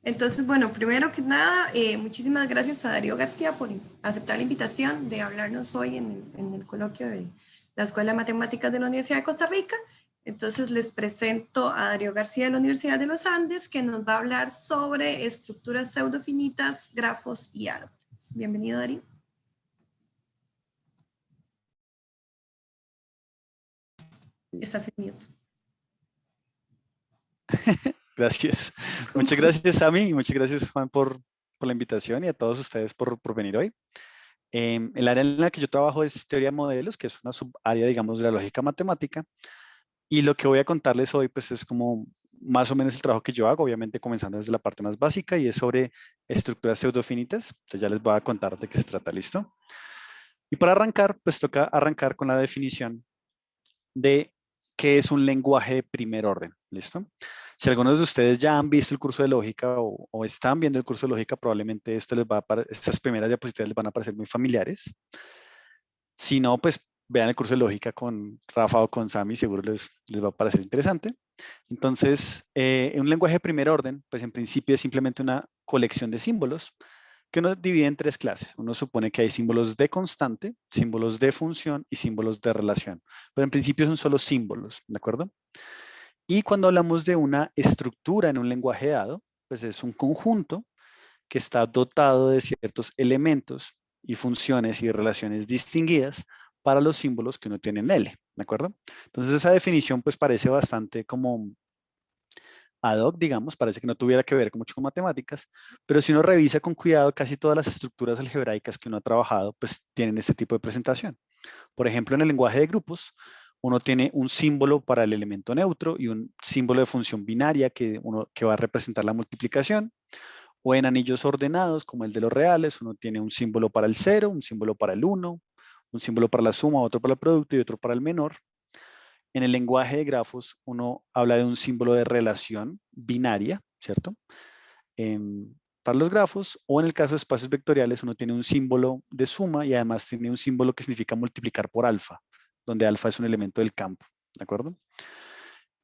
Entonces, bueno, primero que nada, muchísimas gracias a Darío García por aceptar la invitación de hablarnos hoy en el coloquio de la Escuela de Matemáticas de la Universidad de Costa Rica. Entonces, les presento a Darío García de la Universidad de los Andes, que nos va a hablar sobre estructuras pseudofinitas, grafos y árboles. Bienvenido, Darío. Estás en mute. Gracias. Muchas gracias, Sami, y muchas gracias, Juan, por la invitación y a todos ustedes por venir hoy. El área en la que yo trabajo es teoría de modelos, que es una subárea, digamos, de la lógica matemática. Y lo que voy a contarles hoy, pues, es como más o menos el trabajo que yo hago, obviamente comenzando desde la parte más básica, y es sobre estructuras pseudofinitas. Entonces ya les voy a contar de qué se trata, ¿listo? Y para arrancar, pues toca arrancar con la definición de qué es un lenguaje de primer orden, ¿listo? Si algunos de ustedes ya han visto el curso de lógica o están viendo el curso de lógica, probablemente estas primeras diapositivas les van a parecer muy familiares. Si no, pues vean el curso de lógica con Rafa o con Sami, seguro les va a parecer interesante. Entonces, un lenguaje de primer orden, pues en principio es simplemente una colección de símbolos que uno divide en tres clases. Uno supone que hay símbolos de constante, símbolos de función y símbolos de relación. Pero en principio son solo símbolos, ¿de acuerdo? Y cuando hablamos de una estructura en un lenguaje dado, pues es un conjunto que está dotado de ciertos elementos y funciones y relaciones distinguidas para los símbolos que uno tiene en L, ¿de acuerdo? Entonces esa definición pues parece bastante como ad hoc, digamos, parece que no tuviera que ver mucho con matemáticas, pero si uno revisa con cuidado, casi todas las estructuras algebraicas que uno ha trabajado, pues tienen este tipo de presentación. Por ejemplo, en el lenguaje de grupos, uno tiene un símbolo para el elemento neutro y un símbolo de función binaria que va a representar la multiplicación. O en anillos ordenados, como el de los reales, uno tiene un símbolo para el 0, un símbolo para el 1, un símbolo para la suma, otro para el producto y otro para el menor. En el lenguaje de grafos, uno habla de un símbolo de relación binaria, ¿cierto? Para los grafos, o en el caso de espacios vectoriales, uno tiene un símbolo de suma y además tiene un símbolo que significa multiplicar por alfa, donde alfa es un elemento del campo, ¿de acuerdo?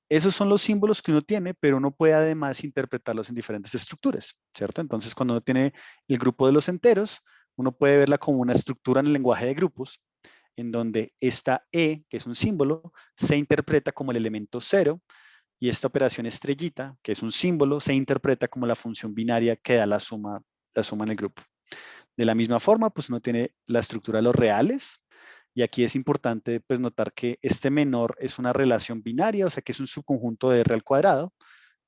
Esos son los símbolos que uno tiene, pero uno puede además interpretarlos en diferentes estructuras, ¿cierto? Entonces, cuando uno tiene el grupo de los enteros, uno puede verla como una estructura en el lenguaje de grupos, en donde esta E, que es un símbolo, se interpreta como el elemento 0, y esta operación estrellita, que es un símbolo, se interpreta como la función binaria que da la suma en el grupo. De la misma forma, pues uno tiene la estructura de los reales, y aquí es importante pues notar que este menor es una relación binaria, o sea que es un subconjunto de R al cuadrado,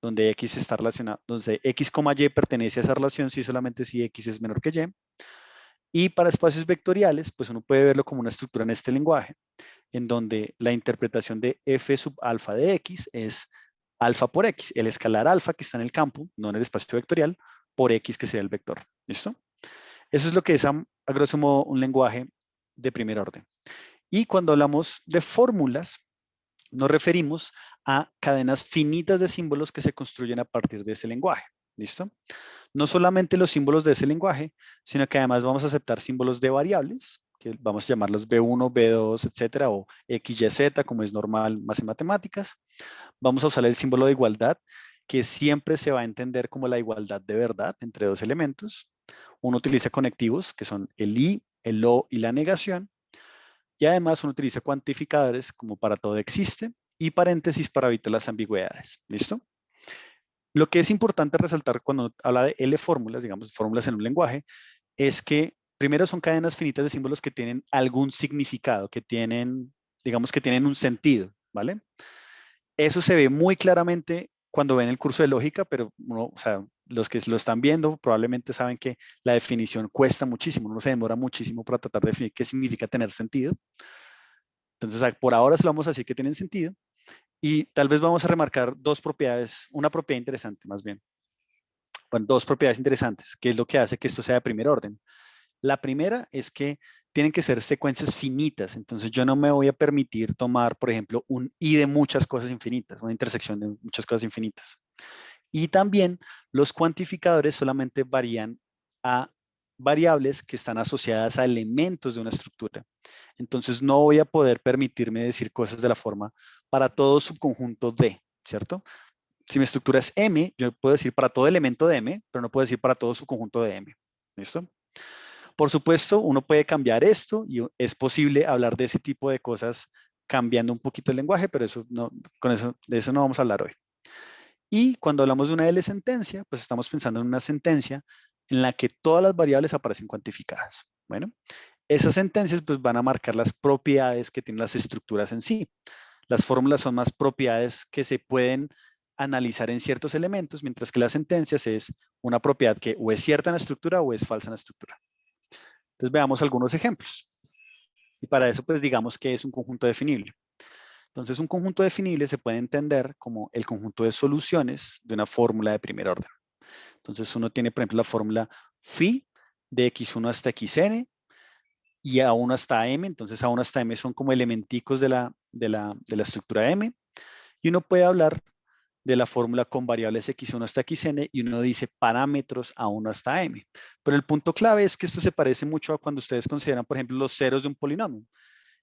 donde X está relacionado, donde X, Y pertenece a esa relación si solamente si X es menor que Y. Y para espacios vectoriales, pues uno puede verlo como una estructura en este lenguaje, en donde la interpretación de f sub alfa de X es alfa por X, el escalar alfa que está en el campo, no en el espacio vectorial, por X que sería el vector. ¿Listo? Eso es lo que es a grosso modo un lenguaje de primer orden. Y cuando hablamos de fórmulas, nos referimos a cadenas finitas de símbolos que se construyen a partir de ese lenguaje. ¿Listo? No solamente los símbolos de ese lenguaje, sino que además vamos a aceptar símbolos de variables, que vamos a llamarlos B1, B2, etcétera, o X, Y, Z, como es normal más en matemáticas. Vamos a usar el símbolo de igualdad, que siempre se va a entender como la igualdad de verdad entre dos elementos. Uno utiliza conectivos, que son el I, el O y la negación. Y además uno utiliza cuantificadores como para todo existe y paréntesis para evitar las ambigüedades. ¿Listo? Lo que es importante resaltar cuando habla de L fórmulas, digamos, fórmulas en un lenguaje, es que primero son cadenas finitas de símbolos que tienen algún significado, que tienen, digamos, que tienen un sentido, ¿vale? Eso se ve muy claramente cuando ven el curso de lógica, pero uno, o sea, los que lo están viendo probablemente saben que la definición cuesta muchísimo, uno se demora muchísimo para tratar de definir qué significa tener sentido. Entonces, por ahora solo vamos a decir que tienen sentido y tal vez vamos a remarcar dos propiedades, una propiedad interesante más bien. Bueno, dos propiedades interesantes, que es lo que hace que esto sea de primer orden. La primera es que tienen que ser secuencias finitas, entonces yo no me voy a permitir tomar, por ejemplo, un i de muchas cosas infinitas, una intersección de muchas cosas infinitas. Y también los cuantificadores solamente varían a variables que están asociadas a elementos de una estructura. Entonces no voy a poder permitirme decir cosas de la forma para todo subconjunto de, ¿cierto? Si mi estructura es M, yo puedo decir para todo elemento de M, pero no puedo decir para todo su conjunto de M. ¿Listo? Por supuesto, uno puede cambiar esto y es posible hablar de ese tipo de cosas cambiando un poquito el lenguaje, pero eso no, de eso no vamos a hablar hoy. Y cuando hablamos de una L sentencia, pues estamos pensando en una sentencia en la que todas las variables aparecen cuantificadas. Bueno, esas sentencias pues van a marcar las propiedades que tienen las estructuras en sí. Las fórmulas son más propiedades que se pueden analizar en ciertos elementos, mientras que las sentencias es una propiedad que o es cierta en la estructura o es falsa en la estructura. Entonces veamos algunos ejemplos. Y para eso pues digamos que es un conjunto definible. Entonces un conjunto definible se puede entender como el conjunto de soluciones de una fórmula de primer orden. Entonces uno tiene por ejemplo la fórmula phi de x1 hasta xn y A1 hasta M, entonces A1 hasta M son como elementicos de la estructura M, y uno puede hablar de la fórmula con variables x1 hasta xn y uno dice parámetros A1 hasta M. Pero el punto clave es que esto se parece mucho a cuando ustedes consideran, por ejemplo, los ceros de un polinomio.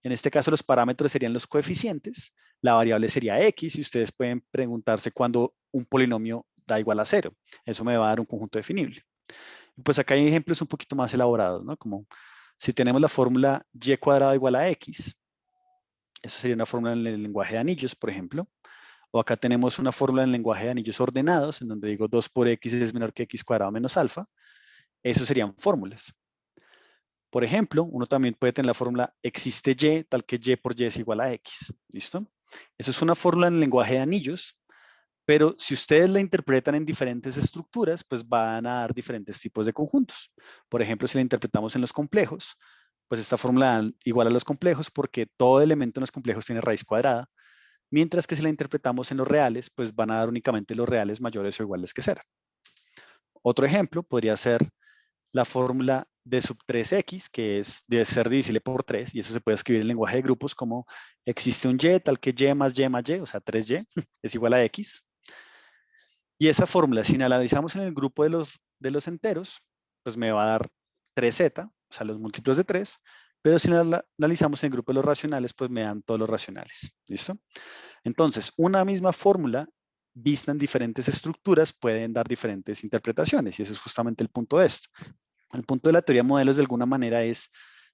En este caso los parámetros serían los coeficientes, la variable sería x y ustedes pueden preguntarse cuándo un polinomio da igual a 0. Eso me va a dar un conjunto definible. Pues acá hay ejemplos un poquito más elaborados, ¿no? Como si tenemos la fórmula y cuadrado igual a x, eso sería una fórmula en el lenguaje de anillos, por ejemplo. O acá tenemos una fórmula en el lenguaje de anillos ordenados, en donde digo 2 por x es menor que x cuadrado menos alfa. Eso serían fórmulas. Por ejemplo, uno también puede tener la fórmula existe y, tal que y por y es igual a x. ¿Listo? Eso es una fórmula en el lenguaje de anillos, pero si ustedes la interpretan en diferentes estructuras, pues van a dar diferentes tipos de conjuntos. Por ejemplo, si la interpretamos en los complejos, pues esta fórmula da igual a los complejos porque todo elemento en los complejos tiene raíz cuadrada, mientras que si la interpretamos en los reales, pues van a dar únicamente los reales mayores o iguales que 0. Otro ejemplo podría ser la fórmula de sub 3x, que debe ser divisible por 3, y eso se puede escribir en lenguaje de grupos como existe un y, tal que y más y más y, o sea, 3y, es igual a x. Y esa fórmula, si la analizamos en el grupo de los enteros, pues me va a dar 3z, o sea, los múltiplos de 3, pero si la analizamos en el grupo de los racionales, pues me dan todos los racionales. ¿Listo? Entonces, una misma fórmula vista en diferentes estructuras pueden dar diferentes interpretaciones, y ese es justamente el punto de esto. El punto de la teoría de modelos de alguna manera es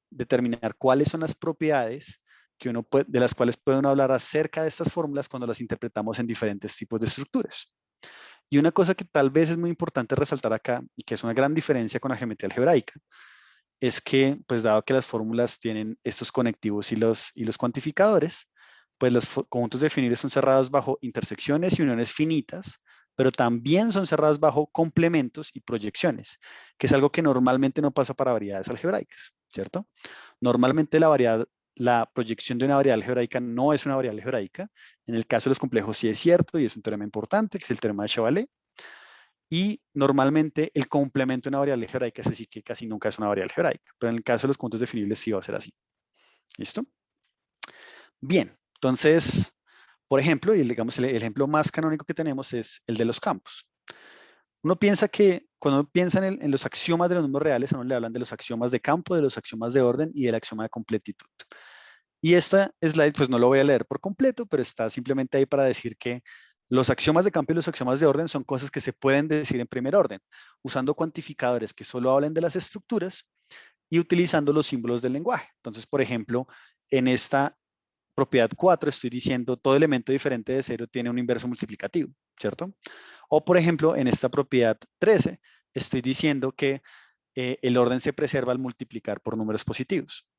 determinar cuáles son las propiedades que de las cuales puede uno hablar acerca de estas fórmulas cuando las interpretamos en diferentes tipos de estructuras. Y una cosa que tal vez es muy importante resaltar acá y que es una gran diferencia con la geometría algebraica es que, pues dado que las fórmulas tienen estos conectivos y los cuantificadores, pues los conjuntos definibles son cerrados bajo intersecciones y uniones finitas, pero también son cerrados bajo complementos y proyecciones, que es algo que normalmente no pasa para variedades algebraicas, ¿cierto? Normalmente la proyección de una variable algebraica no es una variable algebraica. En el caso de los complejos sí es cierto y es un teorema importante, que es el teorema de Chevalley. Y normalmente el complemento de una variable algebraica es así que casi nunca es una variable algebraica, pero en el caso de los conjuntos definibles sí va a ser así. ¿Listo? Bien, entonces, por ejemplo, y digamos el ejemplo más canónico que tenemos es el de los campos. Uno piensa que cuando uno piensa en los axiomas de los números reales, a uno le hablan de los axiomas de campo, de los axiomas de orden y del axioma de completitud. Y esta slide, pues no lo voy a leer por completo, pero está simplemente ahí para decir que los axiomas de campo y los axiomas de orden son cosas que se pueden decir en primer orden, usando cuantificadores que solo hablen de las estructuras y utilizando los símbolos del lenguaje. Entonces, por ejemplo, en esta propiedad 4 estoy diciendo todo elemento diferente de 0 tiene un inverso multiplicativo, ¿cierto? O, por ejemplo, en esta propiedad 13 estoy diciendo que el orden se preserva al multiplicar por números positivos.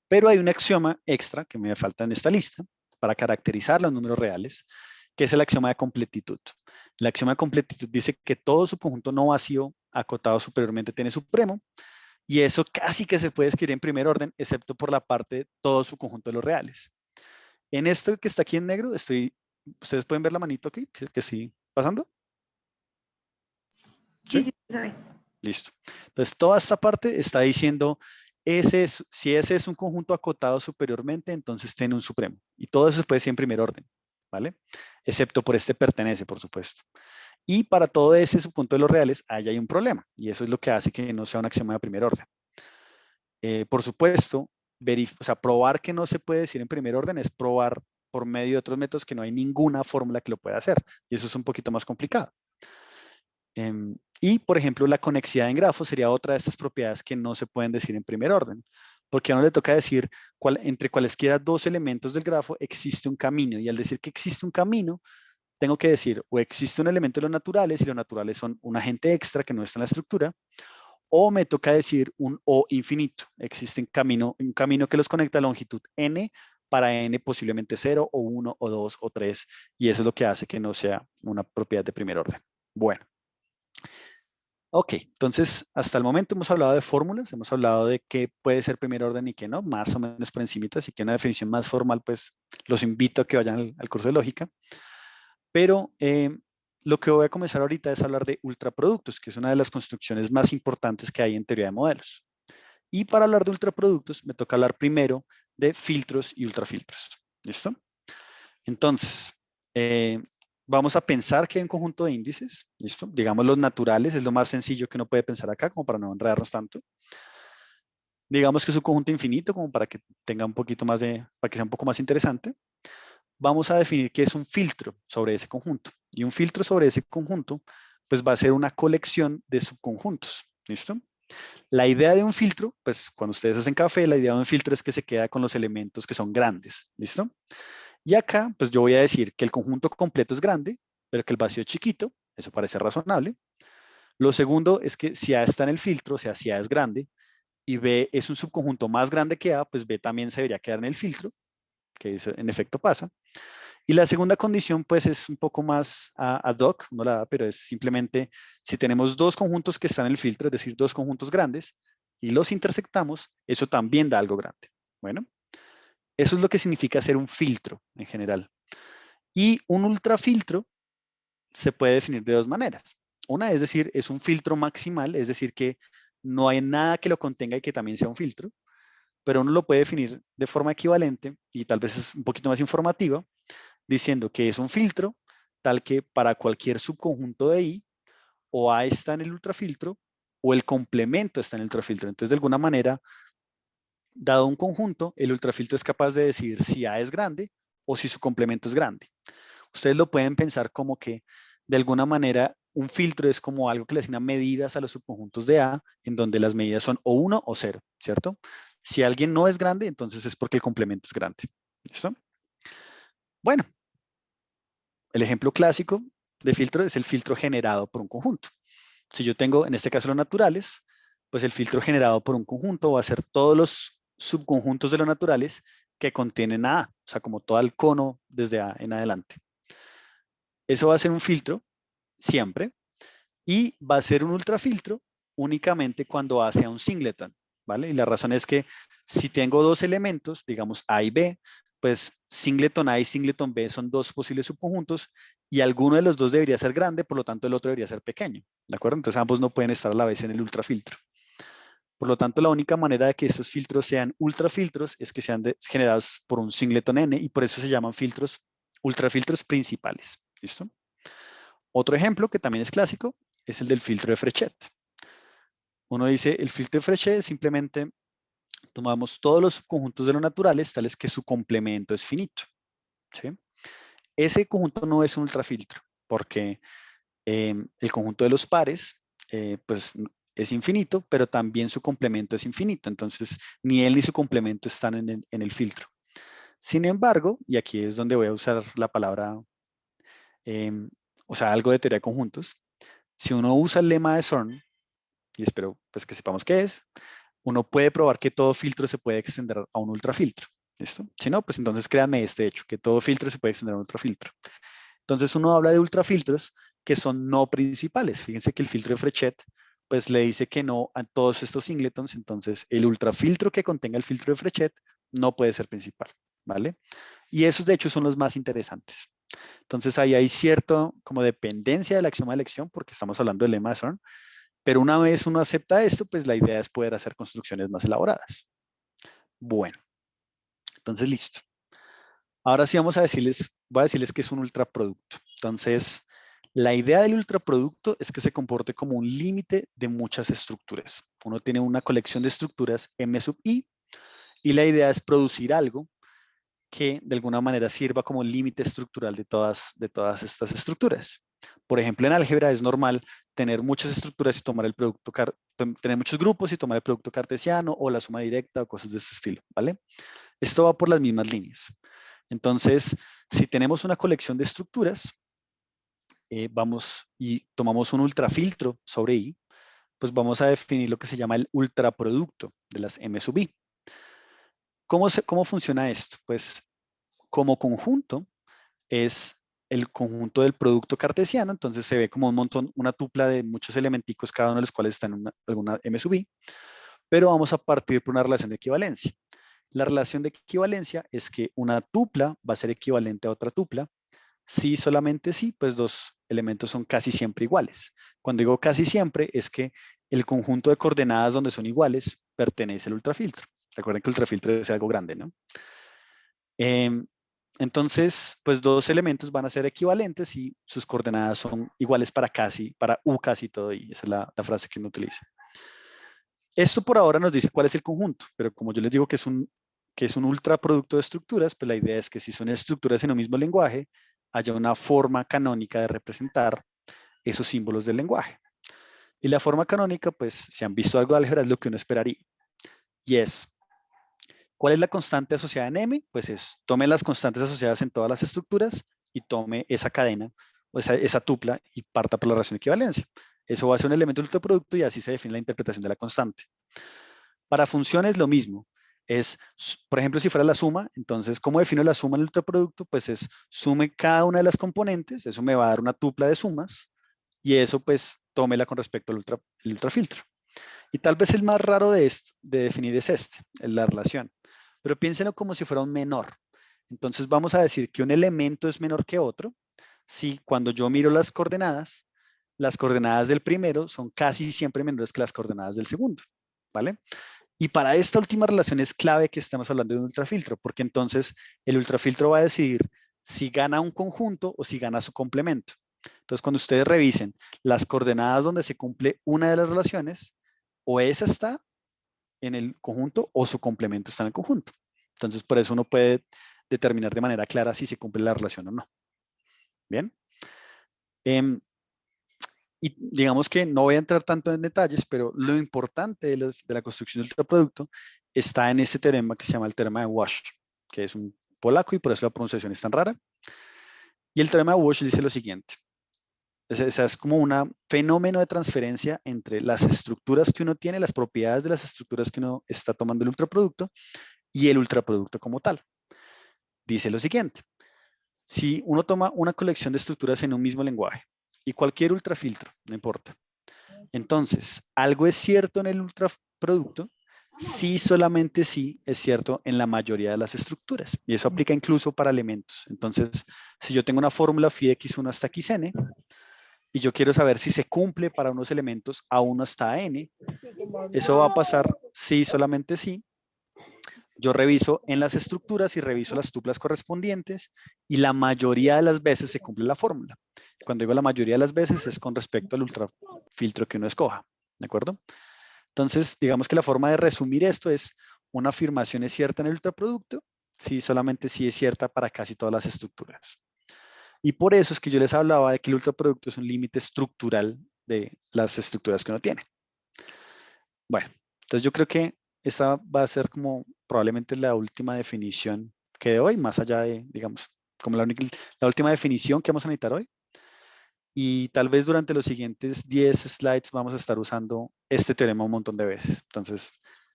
Pero hay un axioma extra que me falta en esta lista para caracterizar los números reales, que es el axioma de completitud. El axioma de completitud dice que todo su conjunto no vacío acotado superiormente tiene supremo, y eso casi que se puede escribir en primer orden, excepto por la parte de todo su conjunto de los reales. En esto que está aquí en negro, ustedes pueden ver la manito aquí, que sí, pasando. Sí, ¿Sí? sí, se ve. Listo. Entonces, toda esta parte está diciendo, si ese es un conjunto acotado superiormente, entonces tiene un supremo. Y todo eso se puede decir en primer orden, ¿vale? Excepto por este pertenece, por supuesto. Y para todo ese subconjunto de los reales, ahí hay un problema. Y eso es lo que hace que no sea un axioma de primer orden. Por supuesto, probar que no se puede decir en primer orden es probar por medio de otros métodos que no hay ninguna fórmula que lo pueda hacer. Y eso es un poquito más complicado. Y, por ejemplo, la conexidad en grafos sería otra de estas propiedades que no se pueden decir en primer orden, porque a uno le toca decir entre cualesquiera dos elementos del grafo existe un camino, y al decir que existe un camino, tengo que decir o existe un elemento de los naturales, y los naturales son un agente extra que no está en la estructura, o me toca decir un o infinito, existe un camino que los conecta a longitud n, para n posiblemente 0 o 1 o 2 o 3, y eso es lo que hace que no sea una propiedad de primer orden. Bueno. Ok, entonces hasta el momento hemos hablado de fórmulas, hemos hablado de qué puede ser primer orden y qué no, más o menos por encimita, así que una definición más formal, pues los invito a que vayan al curso de lógica. Pero lo que voy a comenzar ahorita es hablar de ultraproductos, que es una de las construcciones más importantes que hay en teoría de modelos. Y para hablar de ultraproductos, me toca hablar primero de filtros y ultrafiltros. ¿Listo? Entonces, vamos a pensar que hay un conjunto de índices, ¿listo? Digamos los naturales, es lo más sencillo que uno puede pensar acá, como para no enredarnos tanto. Digamos que es un conjunto infinito, como para que tenga un poquito más para que sea un poco más interesante. Vamos a definir qué es un filtro sobre ese conjunto. Y un filtro sobre ese conjunto, pues va a ser una colección de subconjuntos, ¿listo? La idea de un filtro, pues cuando ustedes hacen café, la idea de un filtro es que se queda con los elementos que son grandes, ¿listo? Y acá, pues yo voy a decir que el conjunto completo es grande, pero que el vacío es chiquito, eso parece razonable. Lo segundo es que si A está en el filtro, o sea, si A es grande, y B es un subconjunto más grande que A, pues B también se debería quedar en el filtro, que eso en efecto pasa. Y la segunda condición, pues es un poco más ad hoc, no la da, pero es simplemente si tenemos dos conjuntos que están en el filtro, es decir, dos conjuntos grandes, y los intersectamos, eso también da algo grande. Bueno, eso es lo que significa hacer un filtro en general. Y un ultrafiltro se puede definir de dos maneras. Una es decir, es un filtro maximal, es decir, que no hay nada que lo contenga y que también sea un filtro, pero uno lo puede definir de forma equivalente y tal vez es un poquito más informativa, diciendo que es un filtro tal que para cualquier subconjunto de I, o A está en el ultrafiltro o el complemento está en el ultrafiltro. Entonces, de alguna manera, dado un conjunto, el ultrafiltro es capaz de decir si A es grande o si su complemento es grande. Ustedes lo pueden pensar como que, de alguna manera, un filtro es como algo que le asigna medidas a los subconjuntos de A, en donde las medidas son o 1 o 0, ¿cierto? Si alguien no es grande, entonces es porque el complemento es grande. ¿Listo? Bueno, el ejemplo clásico de filtro es el filtro generado por un conjunto. Si yo tengo, en este caso, los naturales, pues el filtro generado por un conjunto va a ser todos los subconjuntos de los naturales que contienen a A, o sea, como todo el cono desde A en adelante. Eso va a ser un filtro siempre y va a ser un ultrafiltro únicamente cuando A sea un singleton, ¿vale? Y la razón es que si tengo dos elementos, digamos A y B, pues singleton A y singleton B son dos posibles subconjuntos y alguno de los dos debería ser grande, por lo tanto el otro debería ser pequeño, ¿de acuerdo? Entonces ambos no pueden estar a la vez en el ultrafiltro. Por lo tanto, la única manera de que estos filtros sean ultrafiltros es que sean generados por un singleton n y por eso se llaman filtros, ultrafiltros principales. ¿Listo? Otro ejemplo que también es clásico es el del filtro de Frechet. Uno dice, el filtro de Frechet simplemente tomamos todos los conjuntos de los naturales tales que su complemento es finito. ¿Sí? Ese conjunto no es un ultrafiltro porque el conjunto de los pares pues es infinito, pero también su complemento es infinito. Entonces, ni él ni su complemento están en el filtro. Sin embargo, y aquí es donde voy a usar la palabra, o sea, algo de teoría de conjuntos, si uno usa el lema de Zorn, y espero pues que sepamos qué es, uno puede probar que todo filtro se puede extender a un ultrafiltro. ¿Listo? Si no, pues entonces créanme este hecho, que todo filtro se puede extender a un ultrafiltro. Entonces uno habla de ultrafiltros que son no principales. Fíjense que el filtro de Frechet pues le dice que no a todos estos singletons, entonces el ultrafiltro que contenga el filtro de Frechet no puede ser principal, ¿vale? Y esos de hecho son los más interesantes. Entonces ahí hay cierto como dependencia del axioma de elección porque estamos hablando del lema de Zorn, pero una vez uno acepta esto, pues la idea es poder hacer construcciones más elaboradas. Bueno, entonces listo. Ahora sí voy a decirles que es un ultraproducto. Entonces, la idea del ultraproducto es que se comporte como un límite de muchas estructuras. Uno tiene una colección de estructuras M sub I y la idea es producir algo que de alguna manera sirva como límite estructural de todas estas estructuras. Por ejemplo, en álgebra es normal tener muchas estructuras y tomar el producto, tener muchos grupos y tomar el producto cartesiano o la suma directa o cosas de ese estilo, ¿vale? Esto va por las mismas líneas. Entonces, si tenemos una colección de estructuras, vamos y tomamos un ultrafiltro sobre I, pues vamos a definir lo que se llama el ultraproducto de las M sub I. ¿Cómo funciona esto? Pues como conjunto es el conjunto del producto cartesiano, entonces se ve como un montón, una tupla de muchos elementicos, cada uno de los cuales está en alguna M sub I, pero vamos a partir por una relación de equivalencia. La relación de equivalencia es que una tupla va a ser equivalente a otra tupla, si solamente si, pues dos elementos son casi siempre iguales. Cuando digo casi siempre, es que el conjunto de coordenadas donde son iguales pertenece al ultrafiltro. Recuerden que el ultrafiltro es algo grande, ¿no? Entonces, pues dos elementos van a ser equivalentes y sus coordenadas son iguales para U casi todo, y esa es la frase que uno utiliza. Esto por ahora nos dice cuál es el conjunto, pero como yo les digo que es un ultraproducto de estructuras, pues la idea es que si son estructuras en un mismo lenguaje, haya una forma canónica de representar esos símbolos del lenguaje. Y la forma canónica, pues si han visto algo de álgebra, es lo que uno esperaría. Y es, ¿cuál es la constante asociada en M? Pues tome las constantes asociadas en todas las estructuras y tome esa cadena, o esa tupla, y parta por la relación de equivalencia. Eso va a ser un elemento del ultraproducto y así se define la interpretación de la constante. Para funciones lo mismo. Por ejemplo, si fuera la suma, entonces, ¿cómo defino la suma en el ultraproducto? Pues es sume cada una de las componentes, eso me va a dar una tupla de sumas, y eso pues tómela con respecto al ultrafiltro. Y tal vez el más raro de definir es la relación. Pero piénsenlo como si fuera un menor. Entonces vamos a decir que un elemento es menor que otro si cuando yo miro las coordenadas del primero son casi siempre menores que las coordenadas del segundo, ¿vale? Y para esta última relación es clave que estamos hablando de un ultrafiltro, porque entonces el ultrafiltro va a decidir si gana un conjunto o si gana su complemento. Entonces, cuando ustedes revisen las coordenadas donde se cumple una de las relaciones, o esa está en el conjunto o su complemento está en el conjunto. Entonces, por eso uno puede determinar de manera clara si se cumple la relación o no. Bien. Y digamos que no voy a entrar tanto en detalles, pero lo importante de la construcción del ultraproducto está en este teorema que se llama el teorema de Wash, que es un polaco y por eso la pronunciación es tan rara. Y el teorema de Wash dice lo siguiente. Es como un fenómeno de transferencia entre las estructuras que uno tiene, las propiedades de las estructuras que uno está tomando el ultraproducto y el ultraproducto como tal. Dice lo siguiente. Si uno toma una colección de estructuras en un mismo lenguaje y cualquier ultrafiltro, no importa, entonces, algo es cierto en el ultraproducto, sí, solamente sí es cierto en la mayoría de las estructuras. Y eso aplica incluso para elementos. Entonces, si yo tengo una fórmula phi de x1 hasta xn, y yo quiero saber si se cumple para unos elementos a1 hasta n, eso va a pasar sí, solamente sí. Yo reviso en las estructuras y reviso las tuplas correspondientes y la mayoría de las veces se cumple la fórmula. Cuando digo la mayoría de las veces es con respecto al ultrafiltro que uno escoja, ¿de acuerdo? Entonces, digamos que la forma de resumir esto es una afirmación es cierta en el ultraproducto, sí, solamente sí es cierta para casi todas las estructuras. Y por eso es que yo les hablaba de que el ultraproducto es un límite estructural de las estructuras que uno tiene. Bueno, entonces yo creo que esta va a ser como probablemente la última definición que de hoy, más allá de, digamos, como la última definición que vamos a necesitar hoy. Y tal vez durante los siguientes 10 slides vamos a estar usando este teorema un montón de veces. Entonces,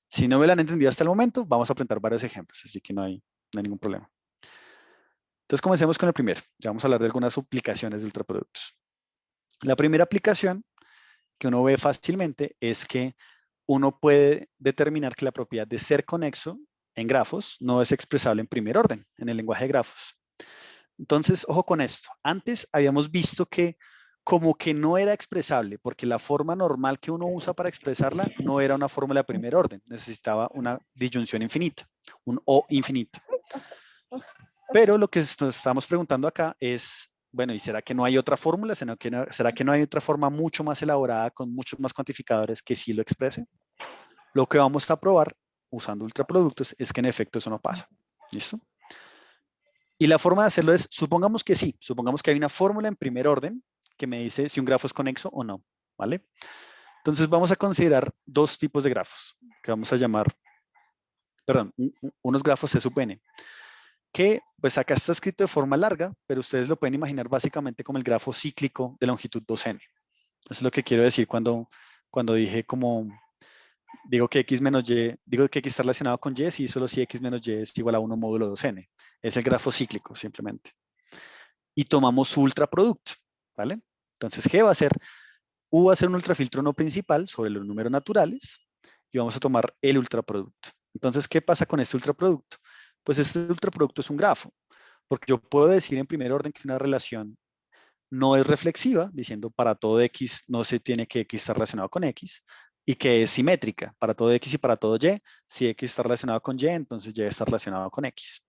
si no me lo han entendido hasta el momento, vamos a presentar varios ejemplos, así que no hay ningún problema. Entonces, comencemos con el primero. Ya vamos a hablar de algunas aplicaciones de ultraproductos. La primera aplicación que uno ve fácilmente es que uno puede determinar que la propiedad de ser conexo en grafos no es expresable en primer orden, en el lenguaje de grafos. Entonces, ojo con esto. Antes habíamos visto que como que no era expresable, porque la forma normal que uno usa para expresarla no era una fórmula de primer orden, necesitaba una disyunción infinita, un O infinito. Pero lo que nos estamos preguntando acá es, bueno, ¿y será que no hay otra fórmula? ¿Será que no hay otra forma mucho más elaborada con muchos más cuantificadores que sí lo exprese? Lo que vamos a probar usando ultraproductos es que en efecto eso no pasa. ¿Listo? Y la forma de hacerlo es, supongamos que sí, supongamos que hay una fórmula en primer orden que me dice si un grafo es conexo o no, ¿vale? Entonces vamos a considerar dos tipos de grafos, que vamos a llamar, perdón, unos grafos C sub n, que pues acá está escrito de forma larga, pero ustedes lo pueden imaginar básicamente como el grafo cíclico de longitud 2n. Eso es lo que quiero decir cuando dije como, digo que x menos y, digo que x está relacionado con y, si solo si x menos y es igual a 1 módulo 2n. Es el grafo cíclico simplemente. Y tomamos su ultraproducto, ¿vale? Entonces G va a ser, U va a ser un ultrafiltro no principal sobre los números naturales y vamos a tomar el ultraproducto. Entonces, ¿qué pasa con este ultraproducto? Pues este ultraproducto es un grafo, porque yo puedo decir en primer orden que una relación no es reflexiva, diciendo para todo x no se tiene que x estar relacionado con x, y que es simétrica para todo x y para todo y. Si x está relacionado con y, entonces y está relacionado con x.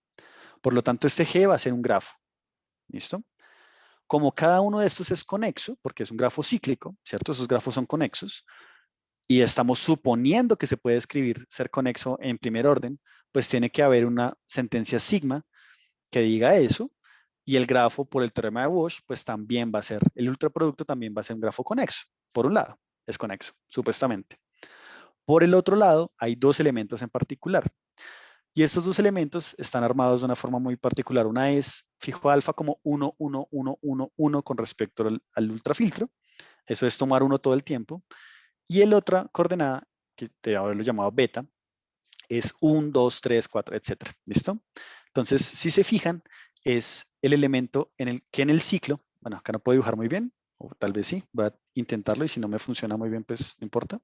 Por lo tanto, este G va a ser un grafo. ¿Listo? Como cada uno de estos es conexo, porque es un grafo cíclico, ¿cierto? Esos grafos son conexos, y estamos suponiendo que se puede escribir ser conexo en primer orden, pues tiene que haber una sentencia sigma que diga eso, y el grafo por el teorema de Walsh, pues también va a ser, el ultraproducto también va a ser un grafo conexo. Por un lado, es conexo, supuestamente. Por el otro lado, hay dos elementos en particular. Y estos dos elementos están armados de una forma muy particular. Una es, fijo alfa como 1, 1, 1, 1, 1 con respecto al ultrafiltro. Eso es tomar 1 todo el tiempo. Y el otra coordenada, que debe haberlo llamado beta, es 1, 2, 3, 4, etcétera. ¿Listo? Entonces, si se fijan, es el elemento en el que en el ciclo, bueno, acá no puedo dibujar muy bien, o tal vez sí, voy a intentarlo y si no me funciona muy bien, pues no importa.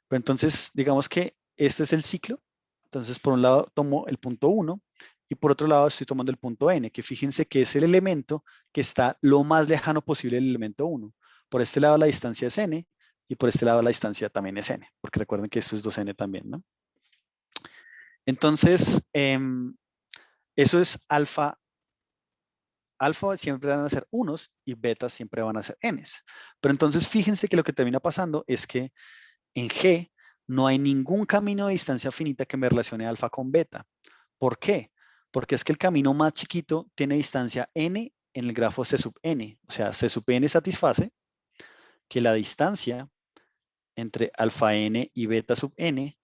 Pero entonces, digamos que este es el ciclo. Entonces, por un lado tomo el punto 1 y por otro lado estoy tomando el punto n, que fíjense que es el elemento que está lo más lejano posible del elemento 1. Por este lado la distancia es n y por este lado la distancia también es n, porque recuerden que esto es 2n también, ¿no? Entonces, eso es alfa. Alfa siempre van a ser unos y beta siempre van a ser n's. Pero entonces fíjense que lo que termina pasando es que en G no hay ningún camino de distancia finita que me relacione alfa con beta. ¿Por qué? Porque es que el camino más chiquito tiene distancia n en el grafo C sub n. O sea, C sub n satisface que la distancia entre alfa n y beta sub n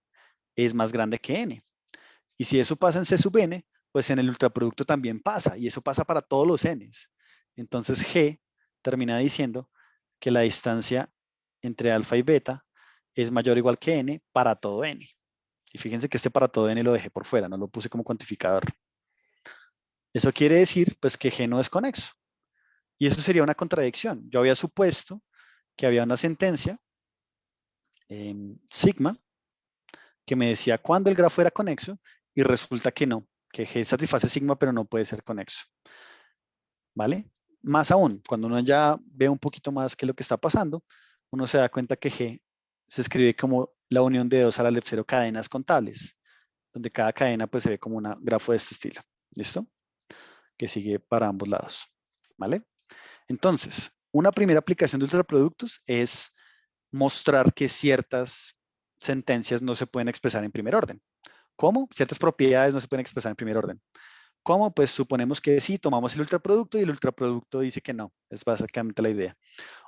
es más grande que n. Y si eso pasa en C sub n, pues en el ultraproducto también pasa. Y eso pasa para todos los n's. Entonces G termina diciendo que la distancia entre alfa y beta es mayor o igual que n para todo n. Y fíjense que este para todo n lo dejé por fuera, no lo puse como cuantificador. Eso quiere decir pues que G no es conexo. Y eso sería una contradicción. Yo había supuesto que había una sentencia sigma que me decía cuándo el grafo era conexo y resulta que no, que G satisface sigma pero no puede ser conexo. ¿Vale? Más aún, cuando uno ya ve un poquito más qué es lo que está pasando, uno se da cuenta que G se escribe como la unión de dos a la left 0 cadenas contables, donde cada cadena pues se ve como un grafo de este estilo. ¿Listo? Que sigue para ambos lados. ¿Vale? Entonces, una primera aplicación de ultraproductos es mostrar que ciertas sentencias no se pueden expresar en primer orden. ¿Cómo? Ciertas propiedades no se pueden expresar en primer orden. ¿Cómo? Pues suponemos que sí, tomamos el ultraproducto y el ultraproducto dice que no. Es básicamente la idea.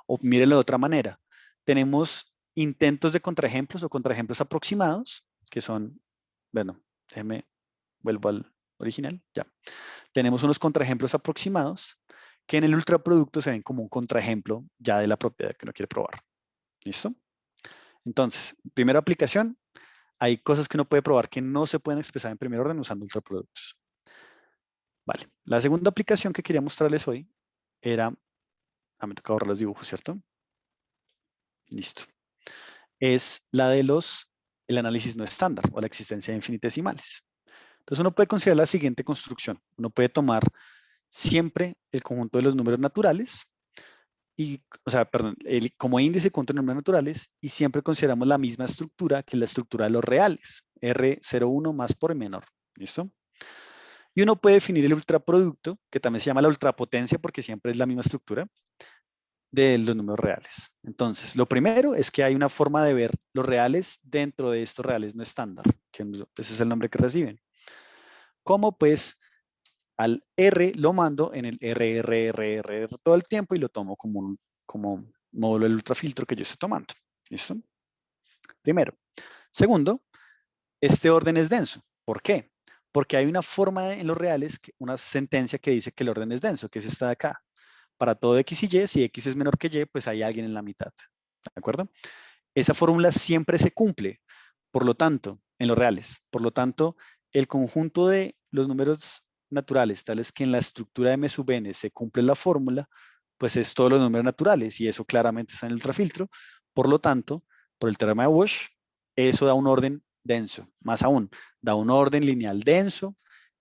O mírenlo de otra manera. Tenemos intentos de contraejemplos o contraejemplos aproximados, que son, bueno, déjeme, vuelvo al original, ya. Tenemos unos contraejemplos aproximados que en el ultraproducto se ven como un contraejemplo ya de la propiedad que uno quiere probar. ¿Listo? Entonces, primera aplicación, hay cosas que uno puede probar que no se pueden expresar en primer orden usando ultraproductos. Vale, la segunda aplicación que quería mostrarles hoy era, me toca borrar los dibujos, ¿cierto? Listo. Es la de el análisis no estándar o la existencia de infinitesimales. Entonces uno puede considerar la siguiente construcción. Uno puede tomar siempre el conjunto de los números naturales y, o sea, perdón, como índice conjunto de números naturales y siempre consideramos la misma estructura que la estructura de los reales, R01 más por menor. ¿Listo? Y uno puede definir el ultraproducto, que también se llama la ultrapotencia porque siempre es la misma estructura, de los números reales. Entonces, lo primero es que hay una forma de ver los reales dentro de estos reales no estándar, que ese es el nombre que reciben. ¿Cómo? Pues al R lo mando en el R todo el tiempo y lo tomo como módulo del ultrafiltro que yo estoy tomando. ¿Listo? Primero. Segundo, este orden es denso. ¿Por qué? Porque hay una forma en los reales, una sentencia que dice que el orden es denso, que es esta de acá. Para todo X y Y, si X es menor que Y, pues hay alguien en la mitad. ¿De acuerdo? Esa fórmula siempre se cumple, por lo tanto, en los reales. Por lo tanto, el conjunto de los números naturales, tales que en la estructura de M sub n se cumple la fórmula, pues es todos los números naturales y eso claramente está en el ultrafiltro. Por lo tanto, por el teorema de Walsh, eso da un orden denso. Más aún, da un orden lineal denso.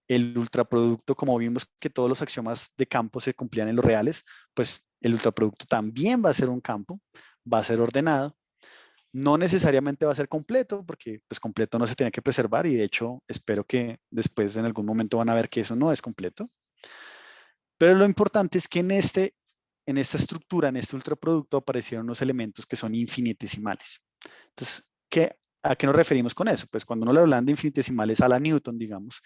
El ultraproducto, como vimos que todos los axiomas de campo se cumplían en los reales, pues el ultraproducto también va a ser un campo, va a ser ordenado. No necesariamente va a ser completo, porque pues completo no se tiene que preservar y de hecho espero que después en algún momento van a ver que eso no es completo. Pero lo importante es que en esta estructura, en este ultraproducto, aparecieron unos elementos que son infinitesimales. Entonces, ¿a qué nos referimos con eso? Pues cuando uno le hablan de infinitesimales a la Newton, digamos,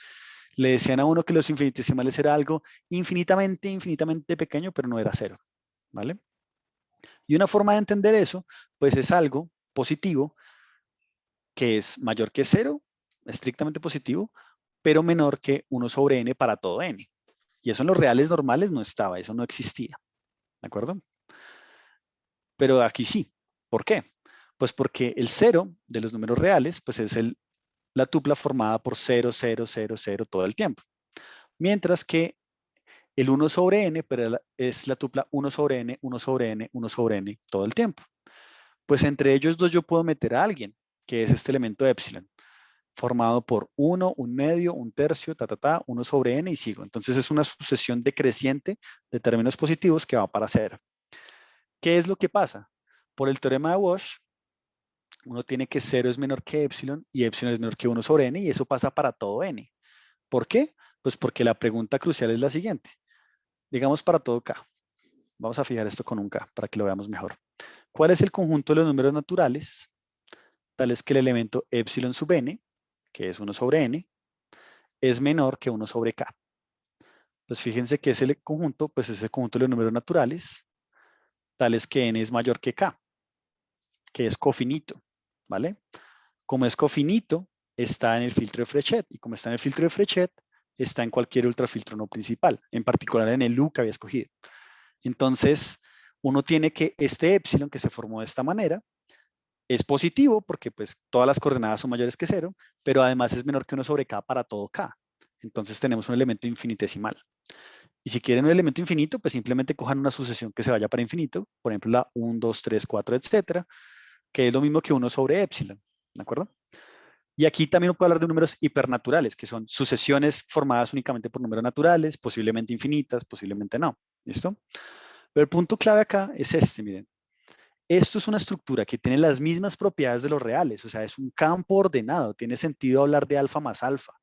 le decían a uno que los infinitesimales era algo infinitamente pequeño, pero no era cero, ¿vale? Y una forma de entender eso, pues es algo positivo que es mayor que cero, estrictamente positivo, pero menor que 1 sobre n para todo n. Y eso en los reales normales no estaba, eso no existía, ¿de acuerdo? Pero aquí sí. ¿Por qué? Pues porque el cero de los números reales, pues es la tupla formada por 0, 0, 0, 0 todo el tiempo. Mientras que el 1 sobre n pero es la tupla 1 sobre n, 1 sobre n, 1 sobre n todo el tiempo. Pues entre ellos dos yo puedo meter a alguien, que es este elemento epsilon, formado por 1, 1 medio, 1 tercio, 1 sobre n y sigo. Entonces es una sucesión decreciente de términos positivos que va para 0. ¿Qué es lo que pasa? Por el teorema de Walsh, uno tiene que 0 es menor que epsilon y epsilon es menor que 1 sobre n y eso pasa para todo n. ¿Por qué? Pues porque la pregunta crucial es la siguiente. Digamos para todo k. Vamos a fijar esto con un k para que lo veamos mejor. ¿Cuál es el conjunto de los números naturales? Tal es que el elemento epsilon sub n, que es 1 sobre n, es menor que 1 sobre k. Pues fíjense que ese conjunto, pues es el conjunto de los números naturales, tales que n es mayor que k, que es cofinito, ¿vale? Como es cofinito, está en el filtro de Frechet, y como está en el filtro de Frechet, está en cualquier ultrafiltro no principal, en particular en el U que había escogido. Entonces, uno tiene que este epsilon que se formó de esta manera, es positivo porque pues todas las coordenadas son mayores que 0, pero además es menor que 1 sobre k para todo k. Entonces tenemos un elemento infinitesimal. Y si quieren un elemento infinito, pues simplemente cojan una sucesión que se vaya para infinito, por ejemplo la 1, 2, 3, 4, etcétera, que es lo mismo que 1 sobre epsilon, ¿de acuerdo? Y aquí también puedo hablar de números hipernaturales, que son sucesiones formadas únicamente por números naturales, posiblemente infinitas, posiblemente no, ¿listo? Pero el punto clave acá es este, miren. Esto es una estructura que tiene las mismas propiedades de los reales, o sea, es un campo ordenado, tiene sentido hablar de alfa más alfa,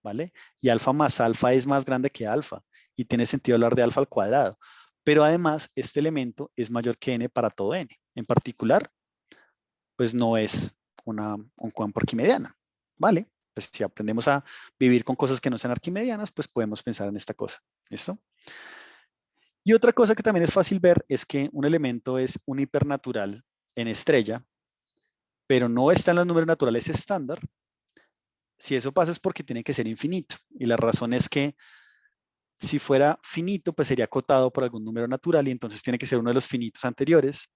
¿vale? Y alfa más alfa es más grande que alfa y tiene sentido hablar de alfa al cuadrado. Pero además, este elemento es mayor que n para todo n. En particular, pues no es un campo arquimediana, ¿vale? Pues si aprendemos a vivir con cosas que no sean arquimedianas, pues podemos pensar en esta cosa, ¿listo? Y otra cosa que también es fácil ver es que un elemento es un hipernatural en estrella, pero no está en los números naturales estándar. Si eso pasa es porque tiene que ser infinito. Y la razón es que si fuera finito, pues sería acotado por algún número natural y entonces tiene que ser uno de los finitos anteriores.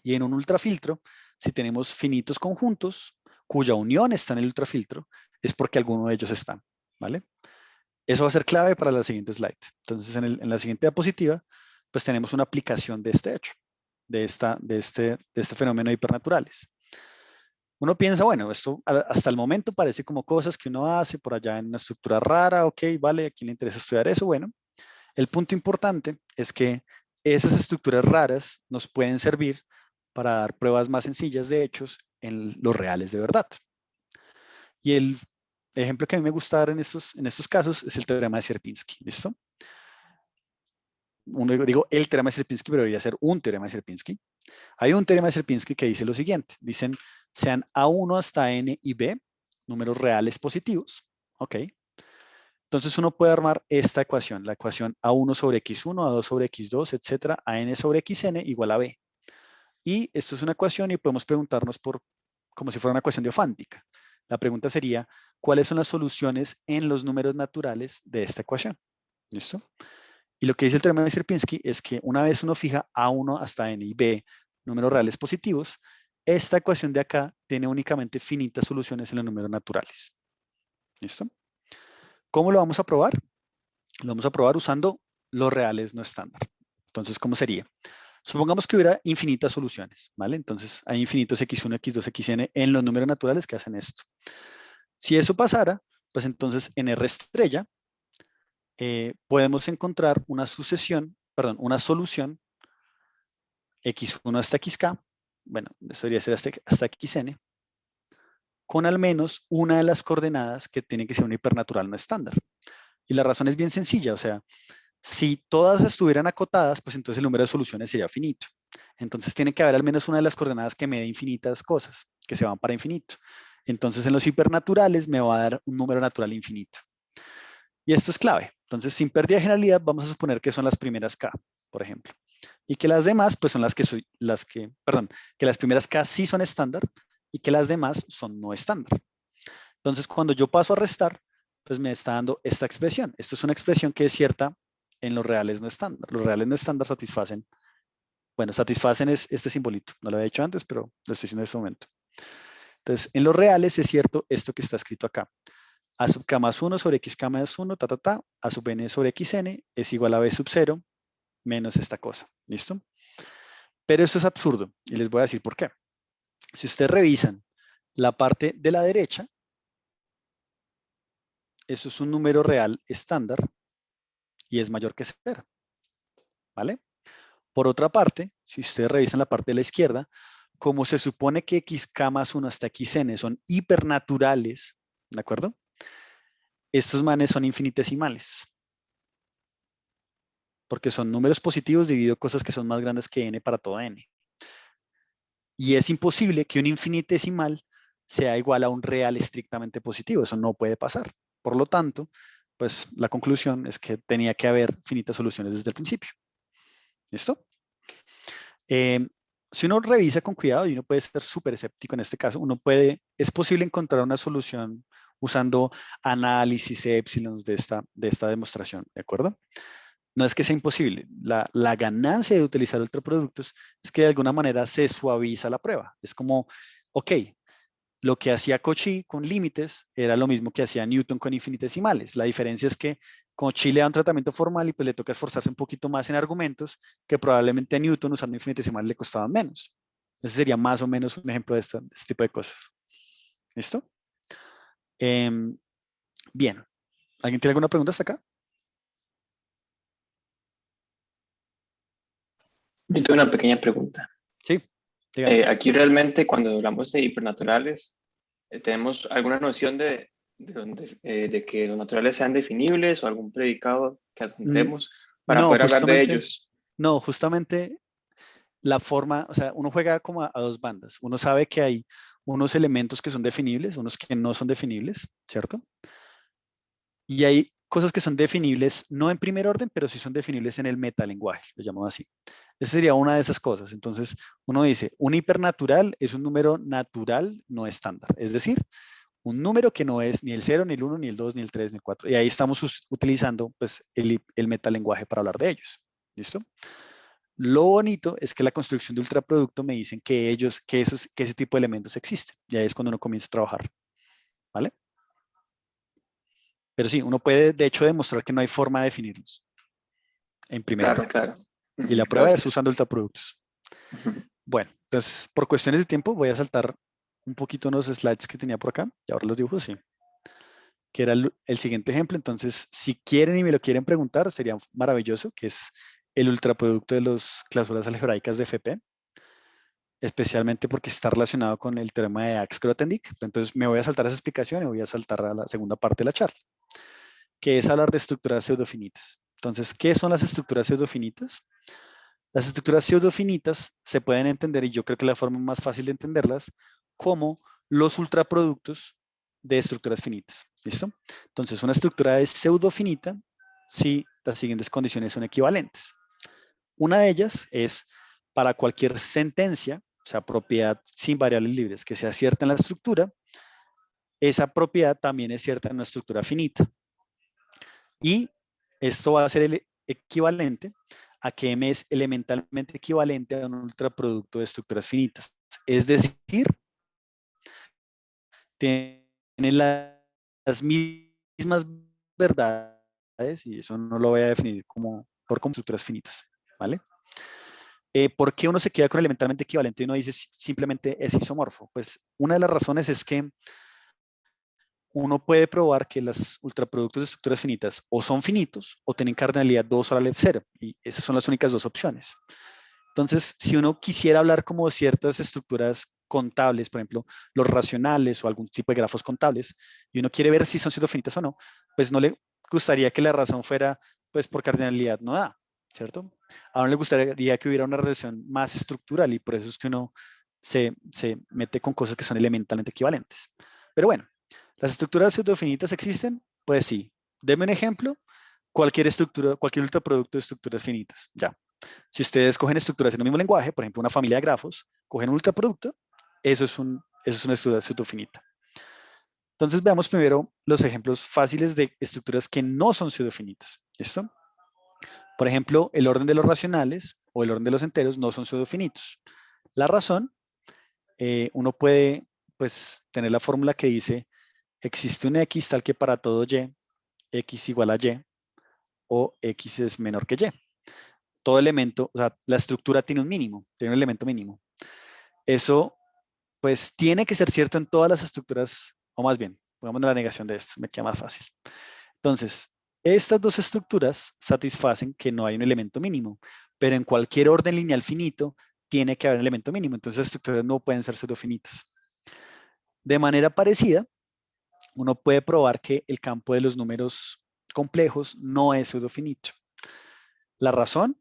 Y en un ultrafiltro, si tenemos finitos conjuntos, cuya unión está en el ultrafiltro, es porque alguno de ellos está, ¿vale? Eso va a ser clave para la siguiente slide. Entonces, en la siguiente diapositiva, pues tenemos una aplicación de este hecho, de este fenómeno de hipernaturales. Uno piensa, bueno, esto hasta el momento parece como cosas que uno hace por allá en una estructura rara, ok, vale, ¿a quién le interesa estudiar eso? Bueno, el punto importante es que esas estructuras raras nos pueden servir para dar pruebas más sencillas de hechos en los reales de verdad. Y el ejemplo que a mí me gusta dar en estos casos es el teorema de Sierpinski, ¿listo? Digo el teorema de Sierpinski, pero debería ser un teorema de Sierpinski. Hay un teorema de Sierpinski que dice lo siguiente, dicen, sean A1 hasta N y B, números reales positivos, ¿ok? Entonces uno puede armar esta ecuación, la ecuación A1 sobre X1, A2 sobre X2, etcétera, AN sobre XN igual a B. Y esto es una ecuación y podemos preguntarnos como si fuera una ecuación diofántica. La pregunta sería, ¿cuáles son las soluciones en los números naturales de esta ecuación? ¿Listo? Y lo que dice el teorema de Sierpinski es que una vez uno fija A1 hasta N y B, números reales positivos, esta ecuación de acá tiene únicamente finitas soluciones en los números naturales. ¿Listo? ¿Cómo lo vamos a probar? Lo vamos a probar usando los reales no estándar. Entonces, ¿cómo sería? Supongamos que hubiera infinitas soluciones, ¿vale? Entonces, hay infinitos x1, x2, xn en los números naturales que hacen esto. Si eso pasara, pues entonces en R estrella podemos encontrar una solución x1 hasta xk, bueno, eso debería ser hasta xn, con al menos una de las coordenadas que tiene que ser un hipernatural no estándar. Y la razón es bien sencilla, o sea, si todas estuvieran acotadas, pues entonces el número de soluciones sería finito. Entonces tiene que haber al menos una de las coordenadas que me dé infinitas cosas, que se van para infinito. Entonces en los hipernaturales me va a dar un número natural infinito. Y esto es clave. Entonces, sin pérdida de generalidad, vamos a suponer que son las primeras K, por ejemplo. Y que las demás, pues son que las primeras K sí son estándar y que las demás son no estándar. Entonces, cuando yo paso a restar, pues me está dando esta expresión. Esto es una expresión que es cierta en los reales no estándar. Los reales no estándar satisfacen este simbolito. No lo había dicho antes, pero lo estoy diciendo en este momento. Entonces, en los reales es cierto esto que está escrito acá. A sub k más 1 sobre x k más 1, a sub n sobre xn es igual a b sub 0 menos esta cosa. ¿Listo? Pero esto es absurdo y les voy a decir por qué. Si ustedes revisan la parte de la derecha, eso es un número real estándar y es mayor que 0. ¿Vale? Por otra parte, si ustedes revisan la parte de la izquierda, como se supone que xk más 1 hasta xn son hipernaturales, ¿de acuerdo? Estos manes son infinitesimales. Porque son números positivos dividido cosas que son más grandes que n para toda n. Y es imposible que un infinitesimal sea igual a un real estrictamente positivo. Eso no puede pasar. Por lo tanto, pues la conclusión es que tenía que haber finitas soluciones desde el principio. ¿Listo? Si uno revisa con cuidado, y uno puede ser súper escéptico en este caso, es posible encontrar una solución usando análisis épsilons de esta demostración, ¿de acuerdo? No es que sea imposible. La ganancia de utilizar ultraproductos es que de alguna manera se suaviza la prueba. Es como, ok, lo que hacía Cauchy con límites era lo mismo que hacía Newton con infinitesimales. La diferencia es que Cauchy le da un tratamiento formal y pues le toca esforzarse un poquito más en argumentos que probablemente a Newton usando infinitesimales le costaban menos. Ese sería más o menos un ejemplo de este tipo de cosas. ¿Listo? Bien. ¿Alguien tiene alguna pregunta hasta acá? Yo tengo una pequeña pregunta. Sí. Aquí realmente cuando hablamos de hipernaturales, ¿tenemos alguna noción de que los naturales sean definibles o algún predicado que adjuntemos para No, poder hablar de ellos? No, justamente la forma, o sea, uno juega como a dos bandas. Uno sabe que hay unos elementos que son definibles, unos que no son definibles, ¿cierto? Y hay cosas que son definibles, no en primer orden, pero sí son definibles en el metalenguaje, lo llamamos así. Esa sería una de esas cosas. Entonces, uno dice, un hipernatural es un número natural no estándar. Es decir, un número que no es ni el 0, ni el 1, ni el 2, ni el 3, ni el 4. Y ahí estamos utilizando pues, el metalenguaje para hablar de ellos. ¿Listo? Lo bonito es que la construcción de ultraproducto me dicen que ese tipo de elementos existen. Y ahí es cuando uno comienza a trabajar. ¿Vale? Pero sí, uno puede de hecho demostrar que no hay forma de definirlos en primer orden. Claro. Y la prueba es usando ultraproductos. Bueno, entonces por cuestiones de tiempo voy a saltar un poquito unos slides que tenía por acá. Y ahora los dibujo, sí. Que era el siguiente ejemplo. Entonces, si quieren y me lo quieren preguntar, sería maravilloso, que es el ultraproducto de las cláusulas algebraicas de FP, especialmente porque está relacionado con el teorema de Ax-Grothendieck. Entonces, me voy a saltar esa explicación y voy a saltar a la segunda parte de la charla, que es hablar de estructuras pseudofinitas. Entonces, ¿qué son las estructuras pseudofinitas? Las estructuras pseudofinitas se pueden entender, y yo creo que la forma más fácil de entenderlas, como los ultraproductos de estructuras finitas. ¿Listo? Entonces, una estructura es pseudofinita si las siguientes condiciones son equivalentes. Una de ellas es para cualquier sentencia, o sea, propiedad sin variables libres que sea cierta en la estructura, esa propiedad también es cierta en una estructura finita. Y esto va a ser el equivalente a que M es elementalmente equivalente a un ultraproducto de estructuras finitas. Es decir, tiene las mismas verdades, y eso no lo voy a definir como estructuras finitas, ¿vale? ¿Por qué uno se queda con elementalmente equivalente y uno dice simplemente es isomorfo? Pues una de las razones es que uno puede probar que los ultraproductos de estructuras finitas o son finitos o tienen cardinalidad 2 a la 0, y esas son las únicas dos opciones. Entonces, si uno quisiera hablar como de ciertas estructuras contables, por ejemplo, los racionales o algún tipo de grafos contables, y uno quiere ver si son pseudofinitas o no, pues no le gustaría que la razón fuera, pues por cardinalidad no da, ¿cierto? A uno le gustaría que hubiera una relación más estructural, y por eso es que uno se mete con cosas que son elementalmente equivalentes. Pero bueno, ¿las estructuras pseudofinitas existen? Pues sí. Deme un ejemplo. Cualquier estructura, cualquier ultraproducto de estructuras finitas. Ya. Si ustedes cogen estructuras en el mismo lenguaje, por ejemplo, una familia de grafos, cogen un ultraproducto, eso es una estructura pseudofinita. Entonces veamos primero los ejemplos fáciles de estructuras que no son pseudofinitas. ¿Listo? Por ejemplo, el orden de los racionales o el orden de los enteros no son pseudofinitos. La razón, uno puede pues tener la fórmula que dice existe un X tal que para todo Y, X igual a Y, o X es menor que Y. Todo elemento, o sea, la estructura tiene un mínimo, tiene un elemento mínimo. Eso, pues, tiene que ser cierto en todas las estructuras, o más bien, pongamos la negación de esto, me queda más fácil. Entonces, estas dos estructuras satisfacen que no hay un elemento mínimo, pero en cualquier orden lineal finito tiene que haber un elemento mínimo, entonces las estructuras no pueden ser pseudofinitas. De manera parecida, uno puede probar que el campo de los números complejos no es pseudofinito. La razón,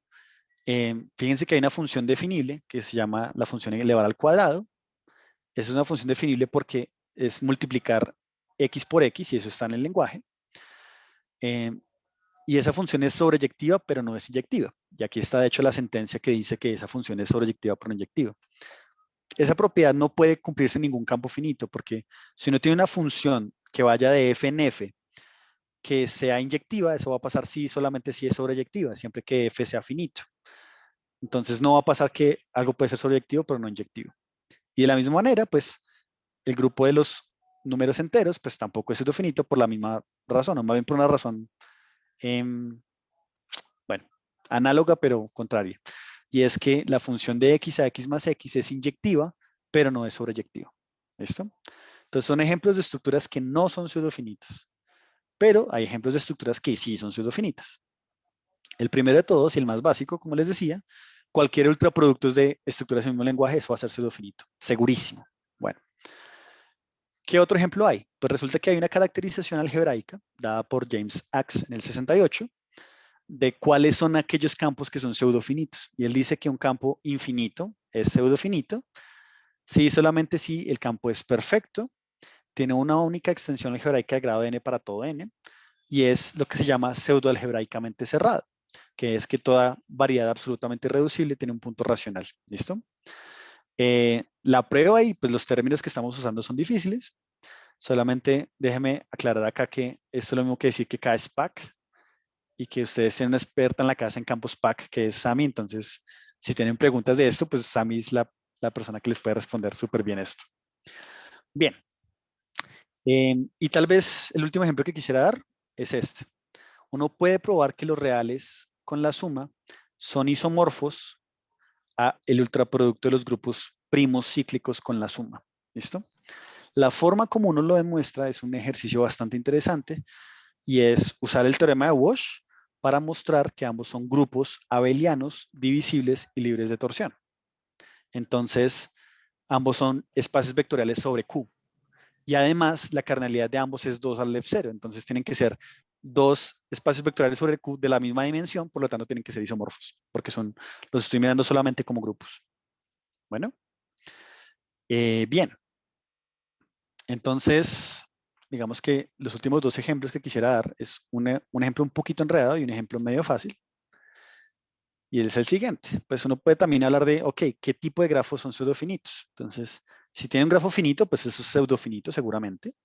fíjense que hay una función definible que se llama la función elevada al cuadrado. Esa es una función definible porque es multiplicar x por x, y eso está en el lenguaje. Y esa función es sobreyectiva, pero no es inyectiva. Y aquí está, de hecho, la sentencia que dice que esa función es sobreyectiva, pero no inyectiva. Esa propiedad no puede cumplirse en ningún campo finito, porque si uno tiene una función que vaya de f en f, que sea inyectiva, eso va a pasar si solamente si es sobreyectiva, siempre que f sea finito. Entonces no va a pasar que algo puede ser sobreyectivo, pero no inyectivo. Y de la misma manera, pues el grupo de los números enteros, pues tampoco es pseudofinito por la misma razón, o más bien por una razón, bueno, análoga, pero contraria. Y es que la función de x a x más x es inyectiva, pero no es sobreyectiva. ¿Listo? Entonces son ejemplos de estructuras que no son pseudofinitas, pero hay ejemplos de estructuras que sí son pseudofinitas. El primero de todos y el más básico, como les decía, cualquier ultraproducto de estructuras en el mismo lenguaje, eso va a ser pseudofinito, segurísimo. Bueno, ¿qué otro ejemplo hay? Pues resulta que hay una caracterización algebraica dada por James Axe en el 68 de cuáles son aquellos campos que son pseudofinitos. Y él dice que un campo infinito es pseudofinito si solamente si el campo es perfecto, tiene una única extensión algebraica de grado n para todo n, y es lo que se llama pseudoalgebraicamente cerrado, que es que toda variedad absolutamente irreducible tiene un punto racional. ¿Listo? La prueba y pues los términos que estamos usando son difíciles. Solamente déjeme aclarar acá que esto es lo mismo que decir que K es PAC y que ustedes tienen una experta en la casa en campos PAC, que es Sami. Entonces, si tienen preguntas de esto, pues Sami es la persona que les puede responder súper bien esto. Bien. Y tal vez el último ejemplo que quisiera dar es este. Uno puede probar que los reales con la suma son isomorfos a el ultraproducto de los grupos primos cíclicos con la suma. ¿Listo? La forma como uno lo demuestra es un ejercicio bastante interesante, y es usar el teorema de Walsh para mostrar que ambos son grupos abelianos divisibles y libres de torsión. Entonces, ambos son espacios vectoriales sobre Q. Y además, la cardinalidad de ambos es 2 al left 0. Entonces, tienen que ser dos espacios vectoriales sobre Q de la misma dimensión, por lo tanto, tienen que ser isomorfos, porque los estoy mirando solamente como grupos. Bueno, bien. Entonces, digamos que los últimos dos ejemplos que quisiera dar es un ejemplo un poquito enredado y un ejemplo medio fácil. Y es el siguiente. Pues uno puede también hablar de, ok, ¿qué tipo de grafos son pseudofinitos? Entonces, si tiene un grafo finito, pues eso es pseudofinito seguramente.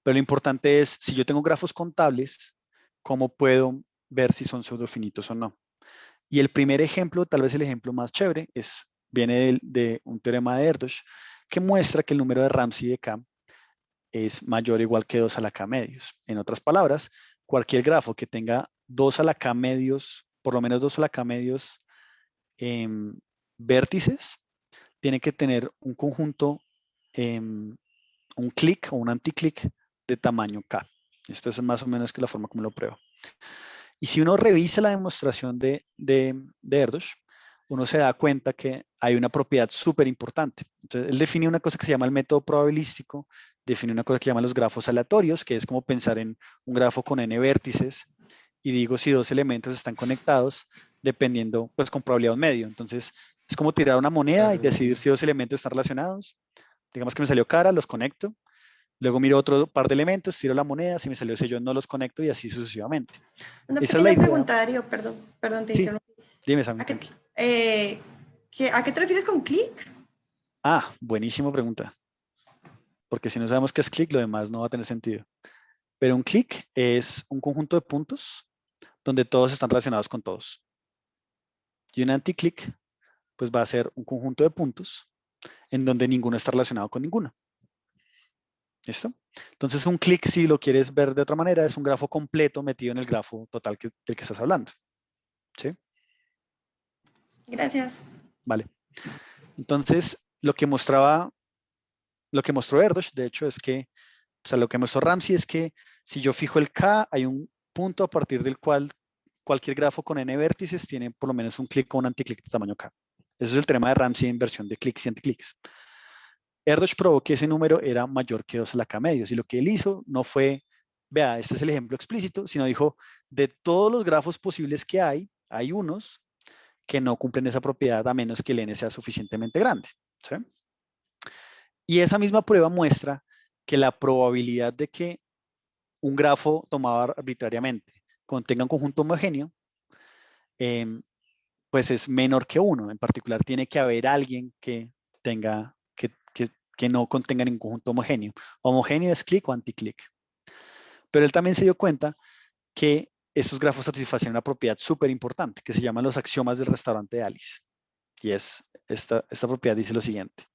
Pero lo importante es, si yo tengo grafos contables, ¿cómo puedo ver si son pseudofinitos o no? Y el primer ejemplo, tal vez el ejemplo más chévere, viene de un teorema de Erdős que muestra que el número de Ramsey de K es mayor o igual que 2 a la K medios. En otras palabras, cualquier grafo que tenga 2 a la K medios, por lo menos 2 a la K medios vértices, tiene que tener un conjunto, un clic o un anticlic de tamaño K. Esto es más o menos que la forma como lo pruebo. Y si uno revisa la demostración de Erdős, uno se da cuenta que hay una propiedad súper importante. Entonces, él define una cosa que se llama el método probabilístico, define una cosa que se llama los grafos aleatorios, que es como pensar en un grafo con n vértices, y digo si dos elementos están conectados, dependiendo, pues con probabilidad medio. Entonces, es como tirar una moneda y decidir si dos elementos están relacionados. Digamos que me salió cara, los conecto. Luego miro otro par de elementos, tiro la moneda, si me salió sello no los conecto y así sucesivamente. Una Esa es la pequeña idea. pregunta, Darío, perdón, perdón, te Sí, interrumpí. dime, Sammy, ¿A qué, tranqui. ¿a qué te refieres con clic? Ah, buenísima pregunta. Porque si no sabemos qué es clic, lo demás no va a tener sentido. Pero un clic es un conjunto de puntos donde todos están relacionados con todos. Y un anticlic, pues va a ser un conjunto de puntos en donde ninguno está relacionado con ninguno. ¿Listo? Entonces un clic, si lo quieres ver de otra manera, es un grafo completo metido en el grafo total del que estás hablando. ¿Sí? Gracias. Vale. Entonces, lo que mostró Erdős, de hecho, es que, o sea, lo que mostró Ramsey es que si yo fijo el K, hay un punto a partir del cual cualquier grafo con n vértices tiene por lo menos un clic o un anticlic de tamaño K. Eso es el teorema de Ramsey en versión de clics y anticlics. Erdős probó que ese número era mayor que 2 a la K medios, y lo que él hizo no fue, vea, este es el ejemplo explícito, sino dijo, de todos los grafos posibles que hay unos que no cumplen esa propiedad a menos que el n sea suficientemente grande. ¿Sí? Y esa misma prueba muestra que la probabilidad de que un grafo tomado arbitrariamente contenga un conjunto homogéneo, pues es menor que 1. En particular, tiene que haber alguien que tenga, que no contenga ningún conjunto homogéneo. Homogéneo es clic o anticlic. Pero él también se dio cuenta que estos grafos satisfacen una propiedad súper importante que se llama los axiomas del restaurante de Alice. Y esta propiedad dice lo siguiente.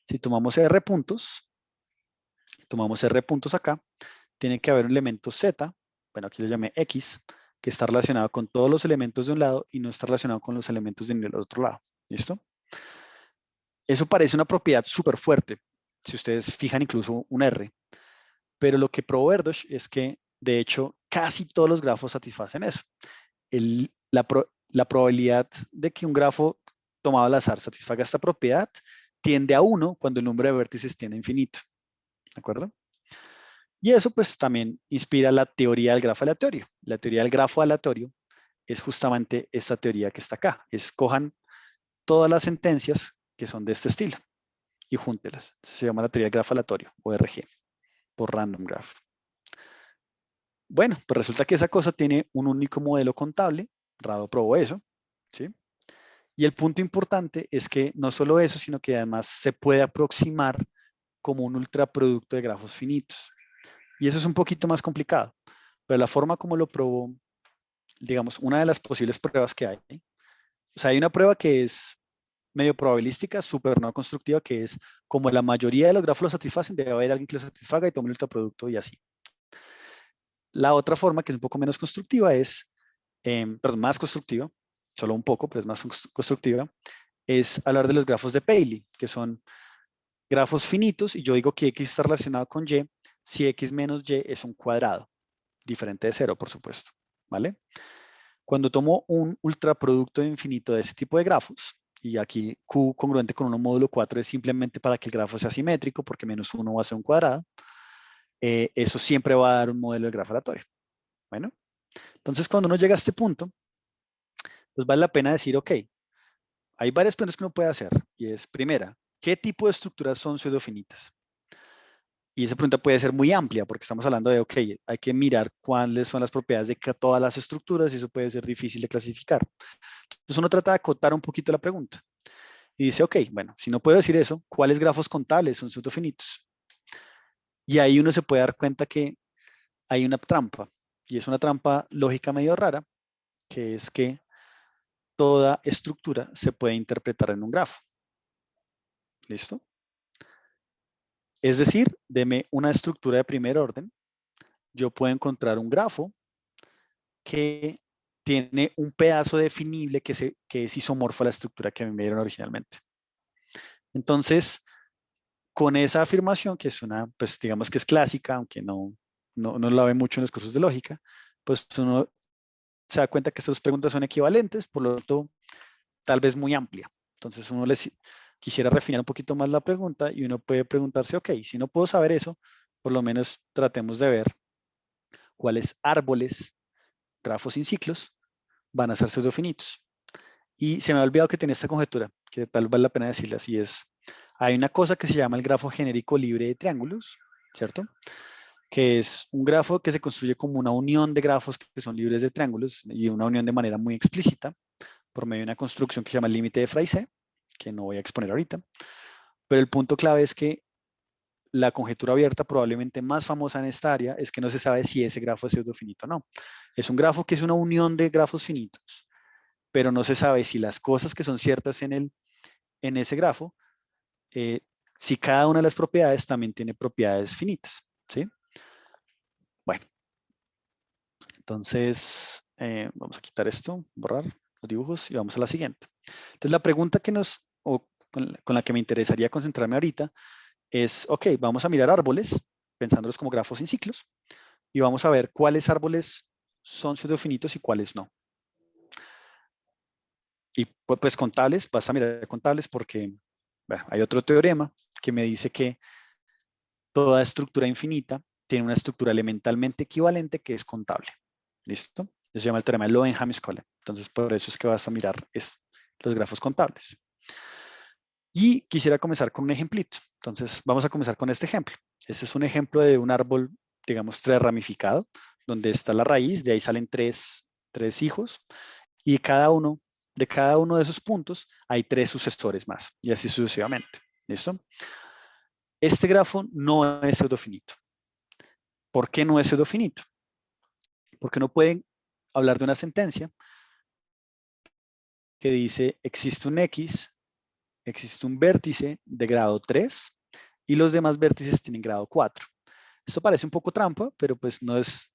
Si tomamos R puntos acá, tiene que haber un elemento Z, bueno, aquí lo llamé X, que está relacionado con todos los elementos de un lado y no está relacionado con los elementos del otro lado. ¿Listo? Eso parece una propiedad súper fuerte, si ustedes fijan incluso un R, pero lo que probó Erdős es que, de hecho, casi todos los grafos satisfacen eso. La probabilidad de que un grafo tomado al azar satisfaga esta propiedad tiende a 1 cuando el número de vértices tiende a infinito. ¿De acuerdo? Y eso pues también inspira la teoría del grafo aleatorio. La teoría del grafo aleatorio es justamente esta teoría que está acá. Escojan todas las sentencias que son de este estilo y júntelas. Se llama la teoría del grafo aleatorio, o RG, por Random Graph. Bueno, pues resulta que esa cosa tiene un único modelo contable. Rado probó eso, ¿sí? Y el punto importante es que no solo eso, sino que además se puede aproximar como un ultraproducto de grafos finitos. Y eso es un poquito más complicado. Pero la forma como lo probó, digamos, una de las posibles pruebas que hay, o sea, hay una prueba que es medio probabilística, súper no constructiva, que es como la mayoría de los grafos lo satisfacen, debe haber alguien que lo satisfaga y tome el ultraproducto y así. La otra forma, que es un poco menos constructiva, perdón, más constructiva, solo un poco, pero es más constructiva, es hablar de los grafos de Paley, que son grafos finitos, y yo digo que X está relacionado con Y, si X menos Y es un cuadrado, diferente de 0, por supuesto, ¿vale? Cuando tomo un ultraproducto infinito de ese tipo de grafos, y aquí Q congruente con 1 módulo 4 es simplemente para que el grafo sea simétrico, porque menos 1 va a ser un cuadrado, eso siempre va a dar un modelo de grafo aleatorio. Bueno, entonces cuando uno llega a este punto, pues vale la pena decir, ok, hay varias preguntas que uno puede hacer, y es, primera, ¿qué tipo de estructuras son pseudofinitas? Y esa pregunta puede ser muy amplia porque estamos hablando de, ok, hay que mirar cuáles son las propiedades de todas las estructuras y eso puede ser difícil de clasificar. Entonces uno trata de acotar un poquito la pregunta y dice, ok, bueno, si no puedo decir eso, ¿cuáles grafos contables son pseudofinitos? Y ahí uno se puede dar cuenta que hay una trampa y es una trampa lógica medio rara, que es que toda estructura se puede interpretar en un grafo. ¿Listo? Es decir, deme una estructura de primer orden, yo puedo encontrar un grafo que tiene un pedazo definible que es isomorfo a la estructura que me dieron originalmente. Entonces, con esa afirmación, que es una, pues digamos que es clásica, aunque no la ve mucho en los cursos de lógica, pues uno se da cuenta que estas dos preguntas son equivalentes, por lo tanto, tal vez muy amplia. Entonces, uno quisiera refinar un poquito más la pregunta y uno puede preguntarse, ok, si no puedo saber eso, por lo menos tratemos de ver cuáles árboles, grafos sin ciclos, van a ser pseudofinitos. Y se me ha olvidado que tenía esta conjetura, que tal vez vale la pena decirla, y es, hay una cosa que se llama el grafo genérico libre de triángulos, ¿cierto? Que es un grafo que se construye como una unión de grafos que son libres de triángulos y una unión de manera muy explícita por medio de una construcción que se llama el límite de Fraise, que no voy a exponer ahorita. Pero el punto clave es que la conjetura abierta, probablemente más famosa en esta área, es que no se sabe si ese grafo es pseudofinito o no. Es un grafo que es una unión de grafos finitos, pero no se sabe si las cosas que son ciertas en ese grafo, si cada una de las propiedades también tiene propiedades finitas, ¿sí? Bueno, entonces vamos a quitar esto, borrar los dibujos y vamos a la siguiente. Entonces la pregunta con la que me interesaría concentrarme ahorita es, ok, vamos a mirar árboles, pensándolos como grafos sin ciclos, y vamos a ver cuáles árboles son pseudofinitos y cuáles no. Y pues contables, basta mirar contables porque bueno, hay otro teorema que me dice que toda estructura infinita tiene una estructura elementalmente equivalente que es contable. ¿Listo? Eso se llama el teorema de Loewenham-Schole. Entonces, por eso es que vas a mirar los grafos contables. Y quisiera comenzar con un ejemplito. Entonces, vamos a comenzar con este ejemplo. Este es un ejemplo de un árbol, digamos, tres ramificado, donde está la raíz, de ahí salen tres hijos, y de cada uno de esos puntos hay tres sucesores más, y así sucesivamente. ¿Listo? Este grafo no es pseudofinito. ¿Por qué no es pseudofinito? Porque no pueden hablar de una sentencia que dice existe un X, existe un vértice de grado 3 y los demás vértices tienen grado 4. Esto parece un poco trampa, pero pues no es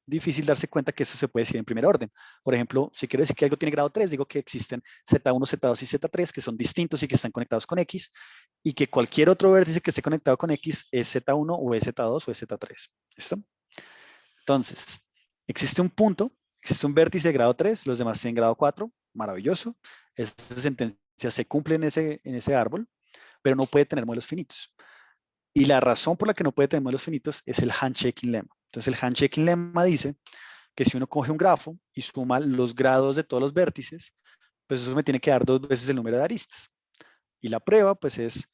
difícil darse cuenta que eso se puede decir en primer orden. Por ejemplo, si quiero decir que algo tiene grado 3, digo que existen Z1, Z2 y Z3 que son distintos y que están conectados con X y que cualquier otro vértice que esté conectado con X es Z1 o es Z2 o es Z3. ¿Listo? Entonces, existe un punto, existe un vértice de grado 3, los demás tienen grado 4, maravilloso. Esa sentencia se cumple en ese árbol, pero no puede tener modelos finitos. Y la razón por la que no puede tener modelos finitos es el handshaking lemma. Entonces, el handshaking lemma dice que si uno coge un grafo y suma los grados de todos los vértices, pues eso me tiene que dar 2 veces el número de aristas. Y la prueba, pues es,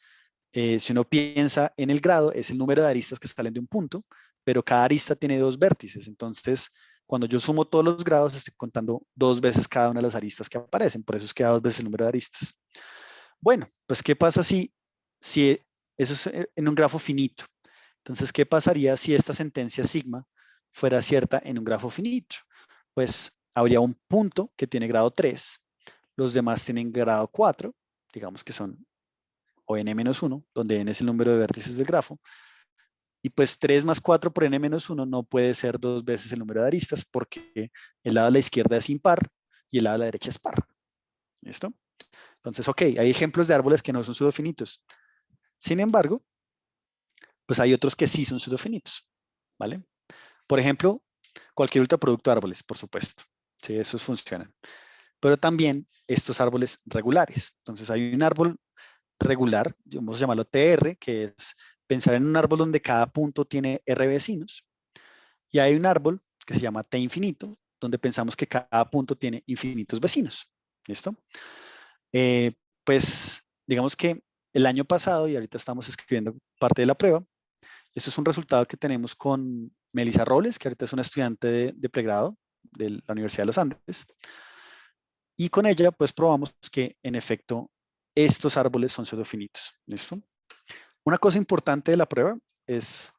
si uno piensa en el grado, es el número de aristas que salen de un punto, pero cada arista tiene 2 vértices. Entonces, cuando yo sumo todos los grados, estoy contando 2 veces cada una de las aristas que aparecen. Por eso es que da 2 veces el número de aristas. Bueno, pues ¿qué pasa si eso es en un grafo finito? Entonces, ¿qué pasaría si esta sentencia sigma fuera cierta en un grafo finito? Pues habría un punto que tiene grado 3, los demás tienen grado 4, digamos que son o n-1, donde n es el número de vértices del grafo, y pues 3 más 4 por n-1 no puede ser 2 veces el número de aristas porque el lado de la izquierda es impar y el lado de la derecha es par. ¿Listo? Entonces, ok, hay ejemplos de árboles que no son pseudofinitos. Sin embargo, pues hay otros que sí son pseudofinitos, ¿vale? Por ejemplo, cualquier ultraproducto de árboles, por supuesto. Sí, esos funcionan. Pero también estos árboles regulares. Entonces, hay un árbol regular, vamos a llamarlo TR, que es pensar en un árbol donde cada punto tiene R vecinos. Y hay un árbol que se llama T infinito, donde pensamos que cada punto tiene infinitos vecinos. ¿Listo? Pues digamos que el año pasado, y ahorita estamos escribiendo parte de la prueba, Esto es un resultado que tenemos con Melissa Robles, que ahorita es una estudiante de pregrado de la Universidad de los Andes. Y con ella, pues probamos que en efecto estos árboles son pseudofinitos. ¿Listo? Una cosa importante de la prueba es,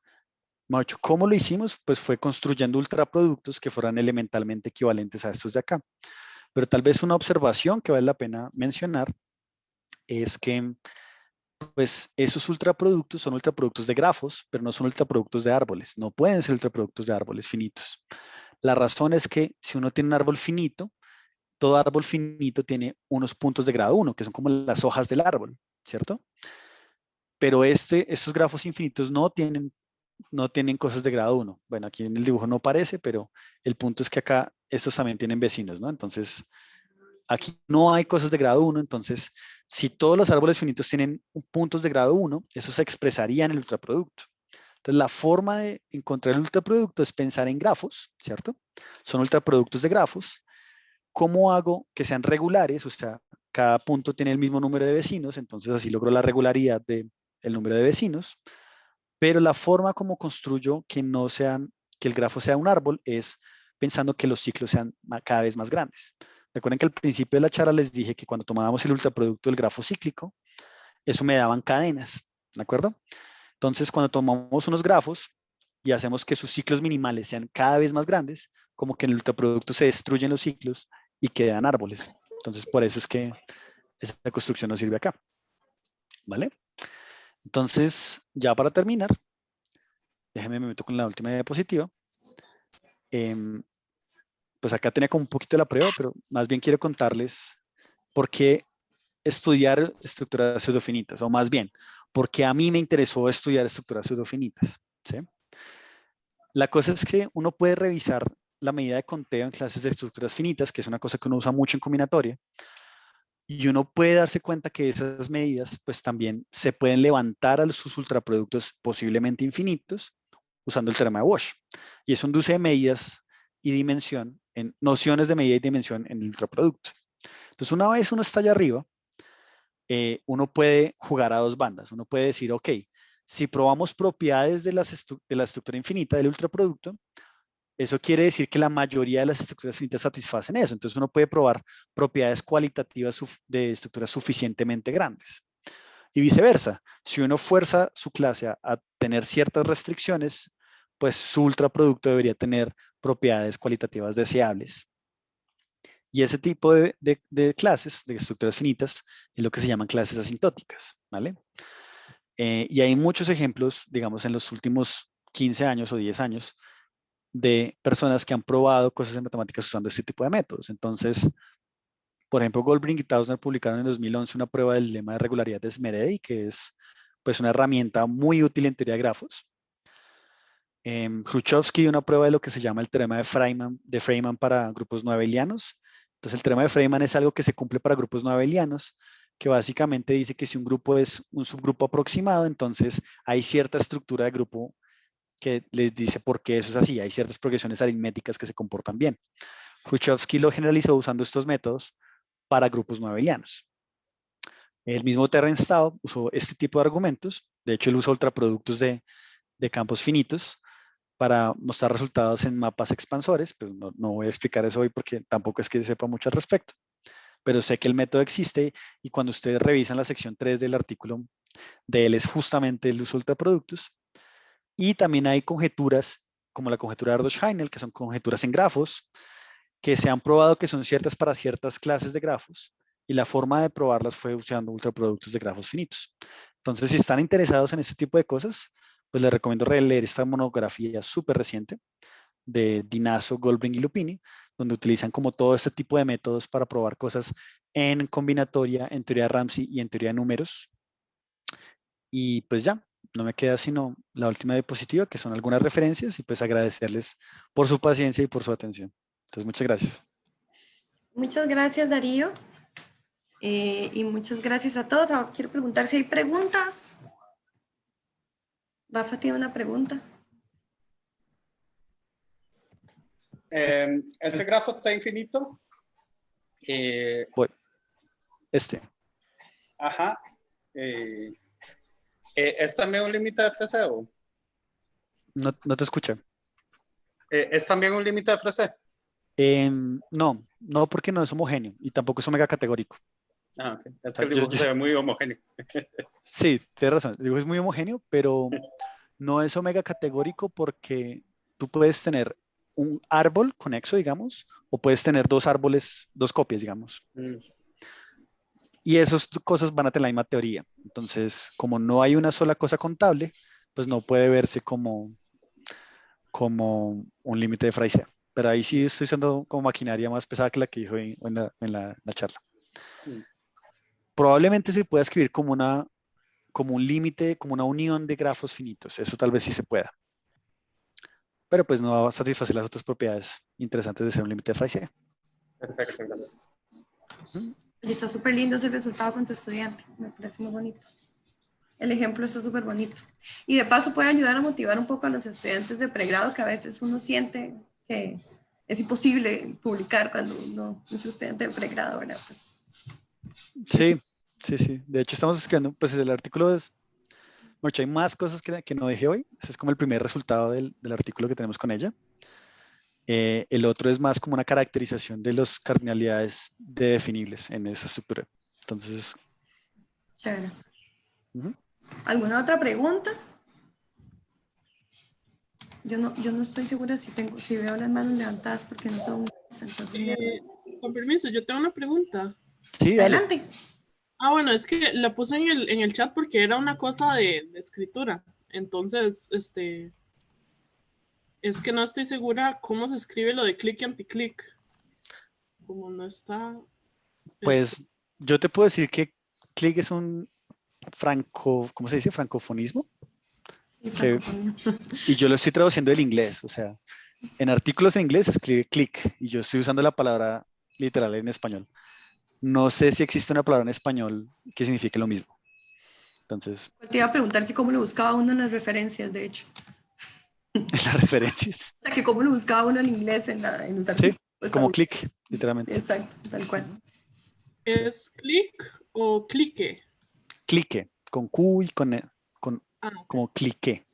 Marcho, ¿cómo lo hicimos? Pues fue construyendo ultraproductos que fueran elementalmente equivalentes a estos de acá. Pero tal vez una observación que vale la pena mencionar es que pues esos ultraproductos son ultraproductos de grafos, pero no son ultraproductos de árboles. No pueden ser ultraproductos de árboles finitos. La razón es que si uno tiene un árbol finito, todo árbol finito tiene unos puntos de grado 1, que son como las hojas del árbol, ¿cierto? Pero estos grafos infinitos no tienen cosas de grado 1. Bueno, aquí en el dibujo no parece, pero el punto es que acá estos también tienen vecinos, ¿no? Entonces, aquí no hay cosas de grado 1, entonces, si todos los árboles finitos tienen puntos de grado 1, eso se expresaría en el ultraproducto. Entonces, la forma de encontrar el ultraproducto es pensar en grafos, ¿cierto? Son ultraproductos de grafos. ¿Cómo hago que sean regulares? O sea, cada punto tiene el mismo número de vecinos, entonces así logro la regularidad del número de vecinos. Pero la forma como construyo que el grafo sea un árbol es pensando que los ciclos sean cada vez más grandes. Recuerden que al principio de la charla les dije que cuando tomábamos el ultraproducto del grafo cíclico, eso me daban cadenas, ¿de acuerdo? Entonces, cuando tomamos unos grafos y hacemos que sus ciclos minimales sean cada vez más grandes, como que en el ultraproducto se destruyen los ciclos y quedan árboles. Entonces, por eso es que esa construcción nos sirve acá, ¿vale? Entonces, ya para terminar, déjenme me meto con la última diapositiva. Pues acá tenía como un poquito la prueba, pero más bien quiero contarles por qué estudiar estructuras pseudofinitas, o más bien, por qué a mí me interesó estudiar estructuras pseudofinitas, ¿sí? La cosa es que uno puede revisar la medida de conteo en clases de estructuras finitas, que es una cosa que uno usa mucho en combinatoria, y uno puede darse cuenta que esas medidas pues también se pueden levantar a sus ultraproductos posiblemente infinitos usando el teorema de Walsh. Y es un cruce de medidas y dimensión, en nociones de medida y dimensión en el ultraproducto. Entonces, una vez uno está allá arriba, uno puede jugar a dos bandas. Uno puede decir, ok, si probamos propiedades de la estructura infinita del ultraproducto, eso quiere decir que la mayoría de las estructuras finitas satisfacen eso. Entonces uno puede probar propiedades cualitativas de estructuras suficientemente grandes. Y viceversa, si uno fuerza su clase a tener ciertas restricciones, pues su ultraproducto debería tener propiedades cualitativas deseables. Y ese tipo de clases, de estructuras finitas, es lo que se llaman clases asintóticas, ¿vale? Y hay muchos ejemplos, digamos, en los últimos 15 años o 10 años, de personas que han probado cosas en matemáticas usando este tipo de métodos. Entonces, por ejemplo, Goldbring y Tausner publicaron en 2011 una prueba del lema de regularidad de Smeray, que es pues una herramienta muy útil en teoría de grafos. Khrushchevsky una prueba de lo que se llama el teorema de Feynman para grupos no abelianos. Entonces, el teorema de Feynman es algo que se cumple para grupos no abelianos, que básicamente dice que si un grupo es un subgrupo aproximado, entonces hay cierta estructura de grupo que les dice por qué eso es así. Hay ciertas progresiones aritméticas que se comportan bien. Khrushchevsky lo generalizó usando estos métodos para grupos no abelianos. El mismo Terence Tao usó este tipo de argumentos. De hecho, él usa ultraproductos de campos finitos para mostrar resultados en mapas expansores. Pues no voy a explicar eso hoy porque tampoco es que sepa mucho al respecto. Pero sé que el método existe y cuando ustedes revisan la sección 3 del artículo de él es justamente el uso de ultraproductos. Y también hay conjeturas como la conjetura de Ardós-Heinel, que son conjeturas en grafos, que se han probado que son ciertas para ciertas clases de grafos, y la forma de probarlas fue usando ultraproductos de grafos finitos. Entonces, si están interesados en este tipo de cosas, pues les recomiendo releer esta monografía súper reciente de Dinazo, Goldbring y Lupini, donde utilizan como todo este tipo de métodos para probar cosas en combinatoria, en teoría de Ramsey y en teoría de números. Y pues ya, no me queda sino la última diapositiva, que son algunas referencias, y pues agradecerles por su paciencia y por su atención. Entonces, muchas gracias. Muchas gracias, Darío. Y muchas gracias a todos. Ahora quiero preguntar si hay preguntas. Rafa tiene una pregunta. Ese grafo está infinito. Voy. Ajá. ¿Es también un límite de FCO? No te escuché. ¿Es también un límite de Freset? No, porque no es homogéneo y tampoco es omega categórico. Ah, ok. O Es que sea, el dibujo se ve muy homogéneo. sí, tienes razón. Digo, es muy homogéneo, pero no es omega categórico porque tú puedes tener un árbol conexo, digamos, o puedes tener dos árboles, dos copias, digamos. Mm, Y esas cosas van a tener la misma teoría. Entonces, como no hay una sola cosa contable, pues no puede verse como un límite de Freisea. Pero ahí sí estoy usando como maquinaria más pesada que la que dijo en la charla. mm. Probablemente se pueda escribir como un límite, como una unión de grafos finitos. Eso tal vez sí se pueda. Pero pues no va a satisfacer las otras propiedades interesantes de ser un límite de Freisea. Perfecto, gracias. Y está súper lindo ese resultado con tu estudiante. Me parece muy bonito. El ejemplo está súper bonito. Y de paso puede ayudar a motivar un poco a los estudiantes de pregrado que a veces uno siente que es imposible publicar cuando uno es estudiante de pregrado, ¿verdad? Pues, Sí, sí, sí. De hecho, estamos escribiendo, pues el artículo es, mucho, hay más cosas que no dejé hoy. Ese es como el primer resultado del artículo que tenemos con ella. El otro es más como una caracterización de las cardinalidades de definibles en esa estructura. Entonces, chévere. ujú. ¿Alguna otra pregunta? Yo no estoy segura si veo las manos levantadas porque no son muchas, entonces Con permiso, yo tengo una pregunta. Sí, dale. adelante. Ah, bueno, es que la puse en el chat porque era una cosa de escritura. Entonces, es que no estoy segura cómo se escribe lo de clic y anticlic. Como no está. Pues yo te puedo decir que clic es un ¿cómo se dice? Francofonismo. Sí, Que, francofonía. y yo lo estoy traduciendo del inglés. O sea, en artículos en inglés se escribe clic y yo estoy usando la palabra literal en español. No sé si existe una palabra en español que signifique lo mismo. Entonces, Te iba a preguntar que cómo lo buscaba uno en las referencias, de hecho. en las referencias. O sea, que cómo lo buscaba uno en inglés en los Sí, artículos. Pues, como también. clic, Sí, literalmente. exacto, tal cual. Sí. ¿Es clic o clique? Clique, con Q y con Ah, como clique.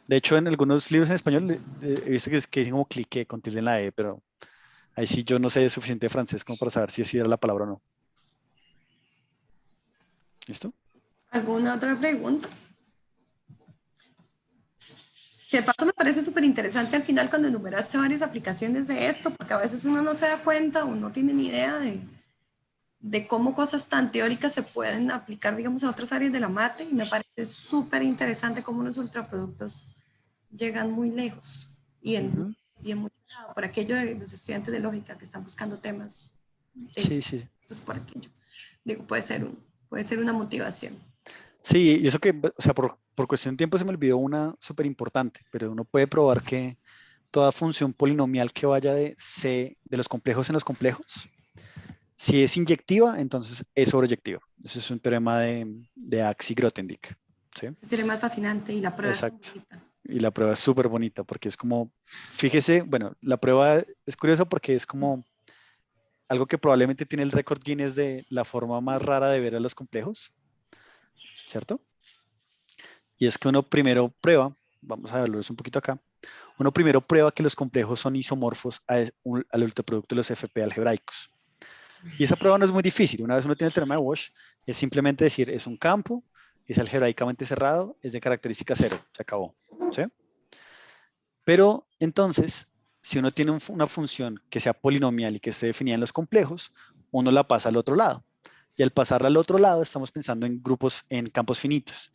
De hecho, en algunos libros en español he visto que dicen como clique con tilde en la E, pero ahí sí yo no sé suficiente francés como para saber si así era la palabra o no. ¿Listo? ¿Alguna otra pregunta? Que de paso me parece súper interesante al final cuando enumeraste varias aplicaciones de esto, porque a veces uno no se da cuenta o no tiene ni idea de cómo cosas tan teóricas se pueden aplicar, digamos, a otras áreas de la mate, y me parece súper interesante cómo los ultraproductos llegan muy lejos Ujú. y en mucho lado, por aquello de los estudiantes de lógica que están buscando temas. Sí, sí. Entonces, por aquello. Digo, puede ser una motivación. Sí, y eso que, o sea, por cuestión de tiempo se me olvidó una súper importante, pero uno puede probar que toda función polinomial que vaya de C, de los complejos en los complejos, si es inyectiva, entonces es sobreyectiva. Ese es un teorema de Ax y Grothendieck. ¿Sí? Se tiene más fascinante y la prueba es muy Exacto. bonita. Y la prueba es súper bonita porque es como, fíjese, bueno, la prueba es curiosa porque es como algo que probablemente tiene el récord Guinness de la forma más rara de ver a los complejos, ¿cierto? Y es que uno primero prueba, vamos a verlo un poquito acá, uno primero prueba que los complejos son isomorfos al ultraproducto de los FP algebraicos. Y esa prueba no es muy difícil. Una vez uno tiene el teorema de Walsh, es simplemente decir, es un campo, es algebraicamente cerrado, es de característica cero, se acabó. ¿Sí? Pero entonces, si uno tiene una función que sea polinomial y que esté definida en los complejos, uno la pasa al otro lado. Y al pasarla al otro lado, estamos pensando en grupos, en campos finitos.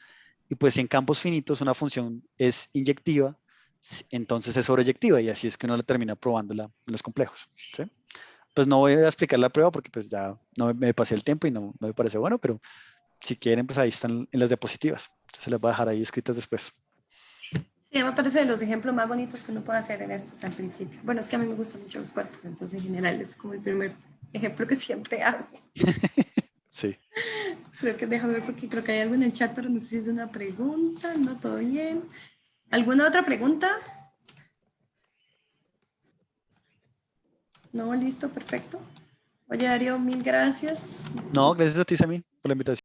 Y pues si en campos finitos una función es inyectiva, entonces es sobreyectiva y así es que uno la termina probándola en los complejos. ¿Sí? Pues no voy a explicar la prueba porque pues ya no me pasé el tiempo y no me parece bueno, pero si quieren, pues ahí están en las diapositivas. Entonces se las voy a dejar ahí escritas después. Sí, me parece de los ejemplos más bonitos que uno puede hacer en estos al principio. Bueno, es que a mí me gustan mucho los cuerpos, entonces en general es como el primer ejemplo que siempre hago. Sí. Creo que déjame ver porque creo que hay algo en el chat, pero no sé si es una pregunta, no, todo bien. ¿Alguna otra pregunta? No, listo, perfecto. Oye, Darío, mil gracias. No, gracias a ti, Sammy, por la invitación.